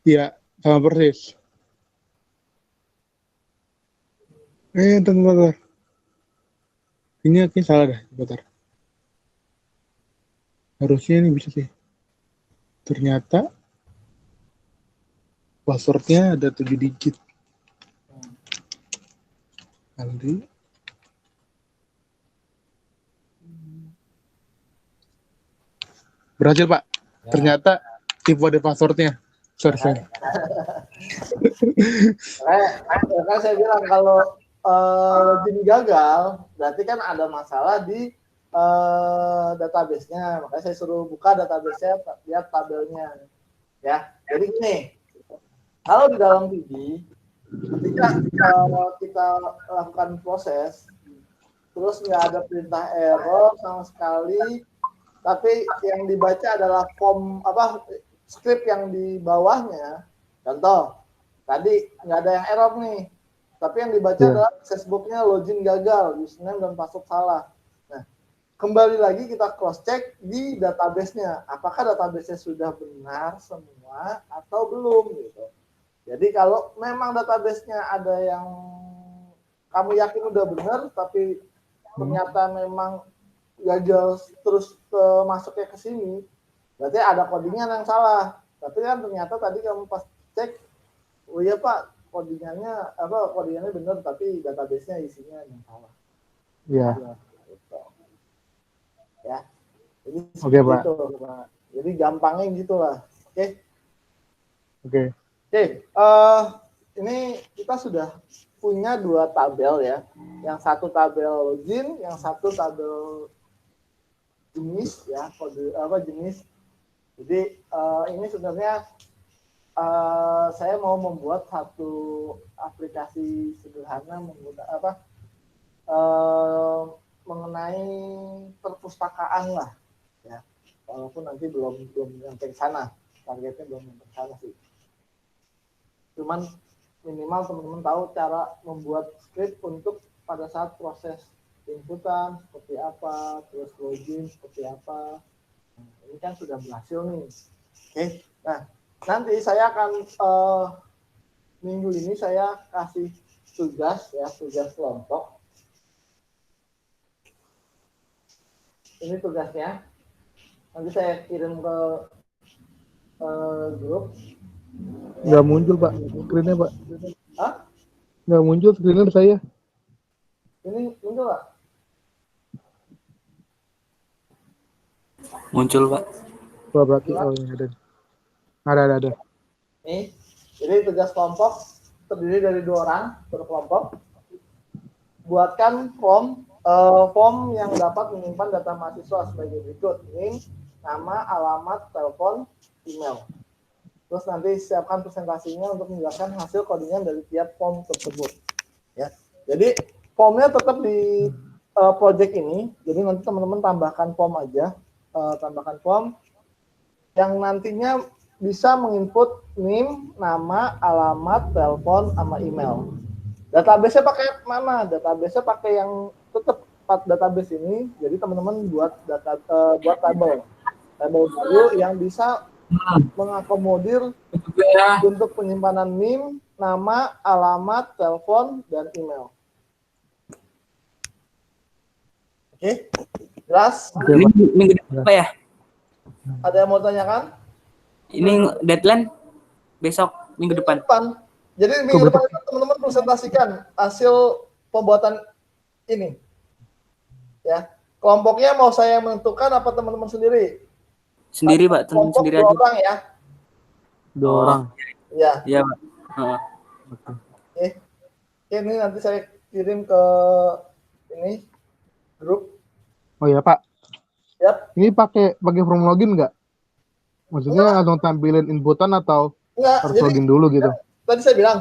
Iya, sama persis. Bentar. Ini salah dah, bentar. Harusnya ini bisa sih. Ternyata passwordnya ada 7 digit. Kali. Berhasil, Pak. Ya. Ternyata tipe ada passwordnya. Sorry. Kan saya bilang kalau login gagal, berarti kan ada masalah di database-nya. Makanya saya suruh buka database-nya, lihat tabelnya. Ya, jadi gini, kalau di dalam PD, ketika kita lakukan proses, terus nggak ada perintah error sama sekali, tapi yang dibaca adalah script yang di bawahnya. Contoh, tadi nggak ada yang error nih, tapi yang dibaca adalah accessbook-nya login gagal, username dan password salah. Nah, kembali lagi kita cross check di database-nya, apakah database-nya sudah benar semua atau belum gitu. Jadi kalau memang database-nya ada yang kamu yakin udah benar, tapi ternyata memang gagal terus masuknya ke sini, berarti ada codingan yang salah. Tapi kan ternyata tadi kamu pas cek, oh iya Pak, codingannya benar, tapi database-nya isinya yang salah. Iya. Gitu. Ya. Jadi Oke, Pak. gitu, Pak. Jadi gampangnya gitulah. Oke. Oke. Ini kita sudah punya 2 tabel ya. Yang satu tabel login, yang satu tabel jenis ya, jenis. Jadi ini sebenarnya saya mau membuat satu aplikasi sederhana mengenai perpustakaan lah ya. Walaupun nanti belum sampai ke sana, targetnya belum sampai ke sana sih. Cuman minimal teman-teman tahu cara membuat script untuk pada saat proses inputan seperti apa, terus login seperti apa. Nah, ini kan sudah berhasil nih. Oke. Nah, nanti saya akan minggu ini saya kasih tugas kelompok. Ini tugasnya. Nanti saya kirim ke grup. Nggak muncul, Pak. Screen-nya, Pak. Hah? Nggak muncul screen saya. Ini muncul nggak? Muncul, Pak. Wah, berarti ini ada. Ada. Nih, jadi tugas kelompok terdiri dari 2 orang per kelompok. Buatkan form yang dapat menyimpan data mahasiswa sebagai berikut: link, nama, alamat, telepon, email. Terus nanti siapkan presentasinya untuk menjelaskan hasil codingan dari tiap form tersebut. Ya, jadi formnya tetap di project ini. Jadi nanti teman-teman tambahkan form aja, tambahkan form. yang nantinya bisa menginput NIM, nama, alamat, telepon, sama email. Database-nya pakai mana? Database-nya pakai yang tetap database ini. Jadi teman-teman buat buat tabel baru yang bisa mengakomodir untuk penyimpanan NIM, nama, alamat, telepon, dan email. Oke, jelas? Ini minggu depan apa ya? Ada yang mau tanyakan? Ini deadline besok minggu depan. Jadi minggu depan itu teman-teman presentasikan hasil pembuatan ini. Ya, kelompoknya mau saya menentukan apa teman-teman sendiri? Sendiri Pak, teman Kelompok sendiri 2 aja. orang ya. 2 orang. Ya. Iya Pak. Oke. Ini nanti saya kirim ke ini grup. Oh ya Pak. Yap. Ini pakai form login nggak? Maksudnya langsung tampilin inputan atau Enggak, harus jadi login dulu gitu? tadi saya bilang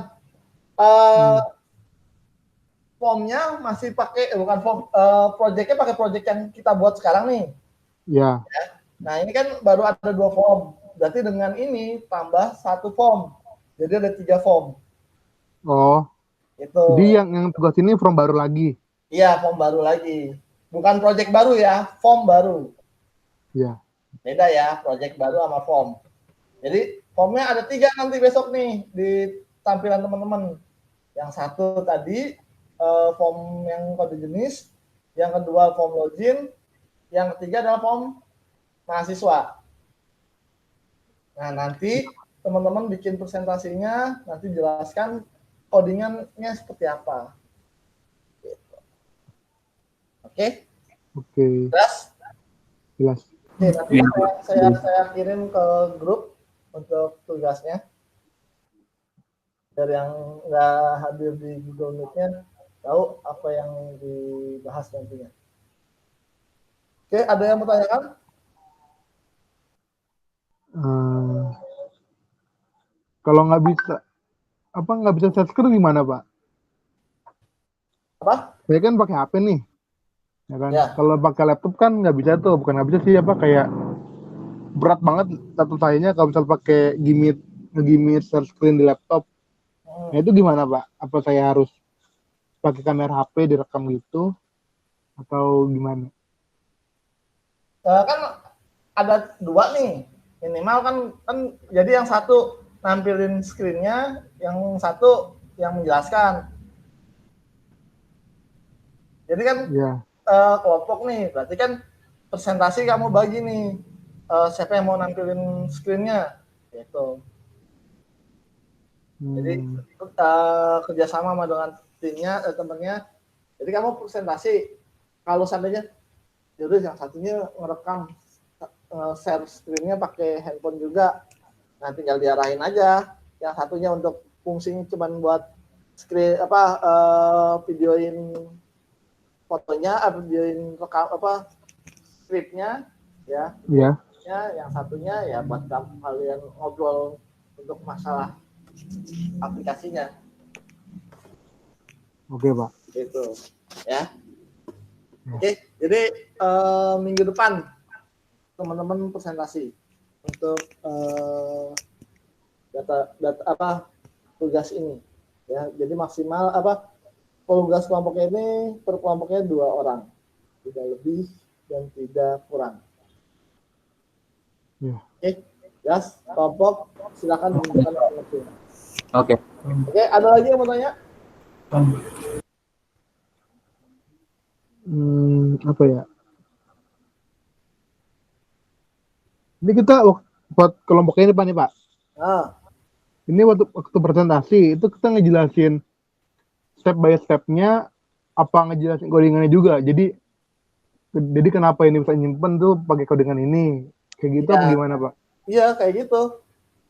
formnya masih pakai bukan form, projectnya pakai project yang kita buat sekarang nih. Ya. Nah ini kan baru ada 2 form. Berarti dengan ini tambah 1 form. Jadi ada 3 form. Oh. Itu. Jadi yang tugas ini form baru lagi. Iya, form baru lagi. Bukan project baru ya, form baru. Iya. Beda ya, project baru sama form. Jadi formnya ada 3 nanti besok nih di tampilan teman-teman. Yang satu tadi form yang kode jenis, yang kedua form login, yang ketiga adalah form mahasiswa. Nah nanti teman-teman bikin presentasinya, nanti jelaskan codingannya seperti apa. Oke? Oke. Jelas? Jelas. Oke, nanti saya kirim ke grup untuk tugasnya. Biar yang nggak hadir di Google Meet-nya tahu apa yang dibahas nantinya. Oke, ada yang mau tanyakan? Kalau nggak bisa share screen gimana Pak? Apa? Saya kan pakai HP nih, ya kan? Ya. Kalau pakai laptop kan nggak bisa tuh, bukan nggak bisa sih kayak berat banget laptop sayanya kalau misal pakai gimmick share screen di laptop. Nah itu gimana Pak? Apa saya harus pakai kamera HP direkam gitu atau gimana? Kan ada 2 nih, minimal kan jadi yang satu nampilin screen-nya, yang satu yang menjelaskan. Jadi kan kelompok nih, berarti kan presentasi kamu bagi nih, siapa yang mau nampilin screen-nya, gitu. Jadi kerjasama sama dengan timnya, temennya. Jadi kamu presentasi, kalau seandainya, jadi yang satunya ngerekam, share screen-nya pakai handphone juga, nah tinggal diarahin aja. Yang satunya untuk fungsinya cuma buat screen videoin fotonya, videoin rekam script-nya, ya. Iya. Yang satunya ya buat kalian ngobrol untuk masalah aplikasinya. Oke Pak. Gitu, ya. Oke, jadi minggu depan teman-teman presentasi untuk tugas ini, ya. Jadi maksimal tugas kelompoknya ini per kelompoknya 2 orang, tidak lebih dan tidak kurang. Ya. Oke, jelas. Kelompok silakan menunjukkan waktu. Oke. Oke, ada lagi yang mau tanya? Apa ya? Ini kita buat kelompoknya ini Pak nih Pak. Ini waktu presentasi itu kita ngejelasin step by step-nya, apa ngejelasin codingannya juga. Jadi kenapa ini bisa nyimpen tuh pakai codingan ini, kayak gitu apa gimana Pak? Iya kayak gitu.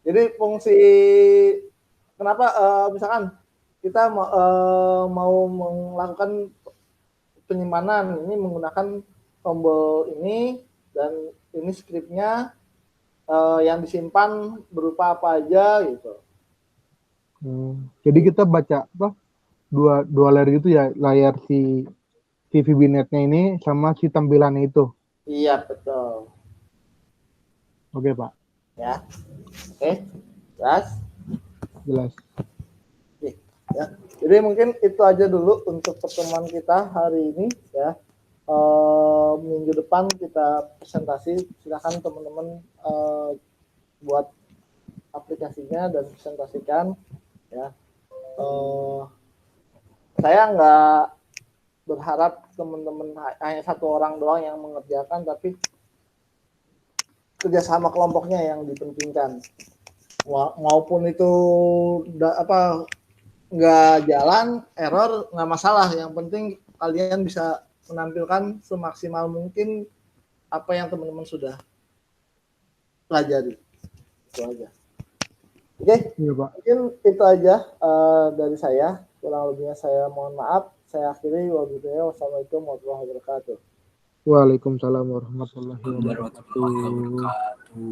Jadi fungsi kenapa misalkan kita mau melakukan penyimpanan ini menggunakan tombol ini dan ini skripnya yang disimpan berupa apa aja gitu. Jadi kita baca dua layar gitu ya, layar si VB-net-nya ini sama si tampilannya itu. Iya betul. Oke Pak. Ya, oke, jelas. Jelas. Oke, ya. Jadi mungkin itu aja dulu untuk pertemuan kita hari ini ya. Minggu depan kita presentasi, silakan teman-teman buat aplikasinya dan presentasikan ya. Saya nggak berharap teman-teman hanya satu orang doang yang mengerjakan, tapi kerjasama kelompoknya yang dipentingkan. Maupun itu nggak jalan, error nggak masalah. Yang penting kalian bisa menampilkan semaksimal mungkin apa yang teman-teman sudah pelajari. Itu aja. Oke, Iya Pak. mungkin itu aja dari saya. Kurang lebihnya saya mohon maaf. Saya akhiri. Wassalamualaikum warahmatullahi wabarakatuh. Waalaikumsalam warahmatullahi Warahmatullahi wabarakatuh. wabarakatuh.